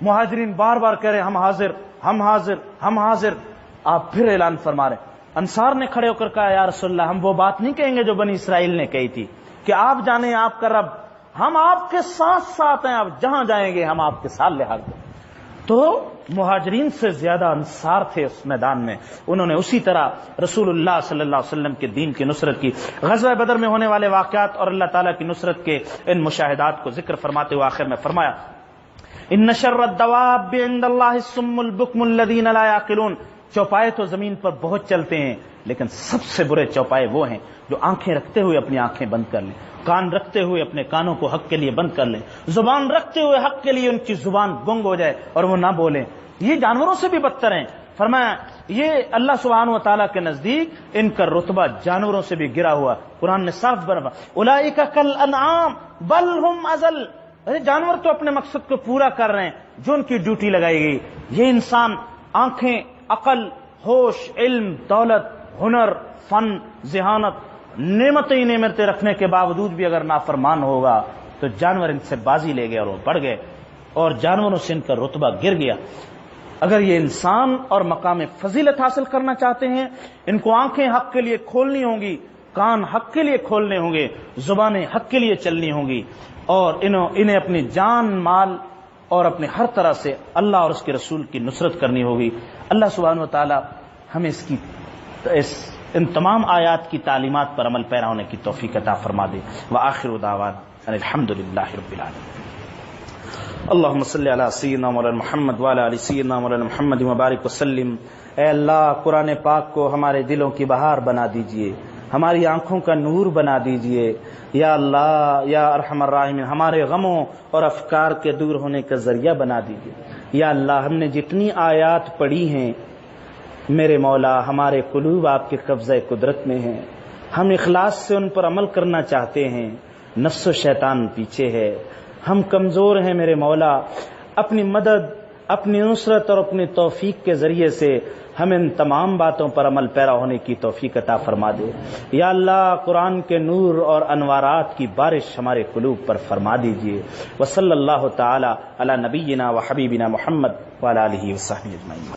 مہاجرین بار بار کہہ رہے ہم حاضر ہم حاضر ہم حاضر، آپ پھر اعلان فرما رہے۔ انصار نے کھڑے ہو کر کہا یا رسول اللہ ہم وہ بات نہیں کہیں گے جو بنی اسرائیل نے کہی تھی کہ آپ جانے آپ کا رب، ہم آپ کے ساتھ ہیں، آپ جہاں جائیں گے ہم آپ کے ساتھ لحاظ دیں۔ تو مہاجرین سے زیادہ انصار تھے اس میدان میں، انہوں نے اسی طرح رسول اللہ صلی اللہ علیہ وسلم کے دین کی نصرت کی۔ غزوہ بدر میں ہونے والے واقعات اور اللہ تعالیٰ کی نصرت کے ان مشاہدات کو ذکر فرماتے ہوئے آخر میں فرمایا ان شر الدواب عند اللہ الصم البکم الذین لا یعقلون۔ چوپائے تو زمین پر بہت چلتے ہیں، لیکن سب سے برے چوپائے وہ ہیں جو آنکھیں رکھتے ہوئے اپنی آنکھیں بند کر لیں، کان رکھتے ہوئے اپنے کانوں کو حق کے لیے بند کر لیں، زبان رکھتے ہوئے حق کے لیے ان کی زبان گنگ ہو جائے اور وہ نہ بولیں۔ یہ جانوروں سے بھی بدتر ہیں۔ فرمایا یہ اللہ سبحانہ و تعالیٰ کے نزدیک ان کا رتبہ جانوروں سے بھی گرا ہوا۔ قرآن نے صاف برابر اولئک کالانعام بل ہم اضل، جانور تو اپنے مقصد کو پورا کر رہے ہیں جو ان کی ڈیوٹی لگائی گئی، یہ انسان آنکھیں، عقل، ہوش، علم، دولت، ہنر، فن، ذہانت، نعمتیں رکھنے کے باوجود بھی اگر نافرمان ہوگا تو جانور ان سے بازی لے گئے اور وہ بڑھ گئے اور جانوروں سے ان کا رتبہ گر گیا۔ اگر یہ انسان اور مقام فضیلت حاصل کرنا چاہتے ہیں، ان کو آنکھیں حق کے لیے کھولنی ہوں گی، کان حق کے لیے کھولنے ہوں گے، زبانیں حق کے لیے چلنی ہوں گی، اور انہیں اپنی جان مال اور اپنے ہر طرح سے اللہ اور اس کے رسول کی نصرت کرنی ہوگی۔ اللہ سبحانہ و تعالی ہمیں ان تمام آیات کی تعلیمات پر عمل پیرا ہونے کی توفیق عطا فرما دے۔ وآخر دعوانا الحمدللہ رب العالمین۔ اللہم صلی علی سیدنا مولانا محمد وعلی آل سیدنا مولانا محمد وبارک وسلم۔ اے اللہ قرآن پاک کو ہمارے دلوں کی بہار بنا دیجئے، ہماری آنکھوں کا نور بنا دیجئے یا اللہ یا ارحم الراحمین، ہمارے غموں اور افکار کے دور ہونے کا ذریعہ بنا دیجئے یا اللہ۔ ہم نے جتنی آیات پڑھی ہیں میرے مولا، ہمارے قلوب آپ کے قبضہ قدرت میں ہیں، ہم اخلاص سے ان پر عمل کرنا چاہتے ہیں، نفس و شیطان پیچھے ہے، ہم کمزور ہیں میرے مولا، اپنی مدد، اپنی نصرت اور اپنی توفیق کے ذریعے سے ہم ان تمام باتوں پر عمل پیرا ہونے کی توفیق عطا فرما دے یا اللہ۔ قرآن کے نور اور انوارات کی بارش ہمارے قلوب پر فرما دیجئے۔ وصلی اللہ تعالی علی نبینا و حبیبنا محمد وعلی آلہ وصحبہ اجمعین۔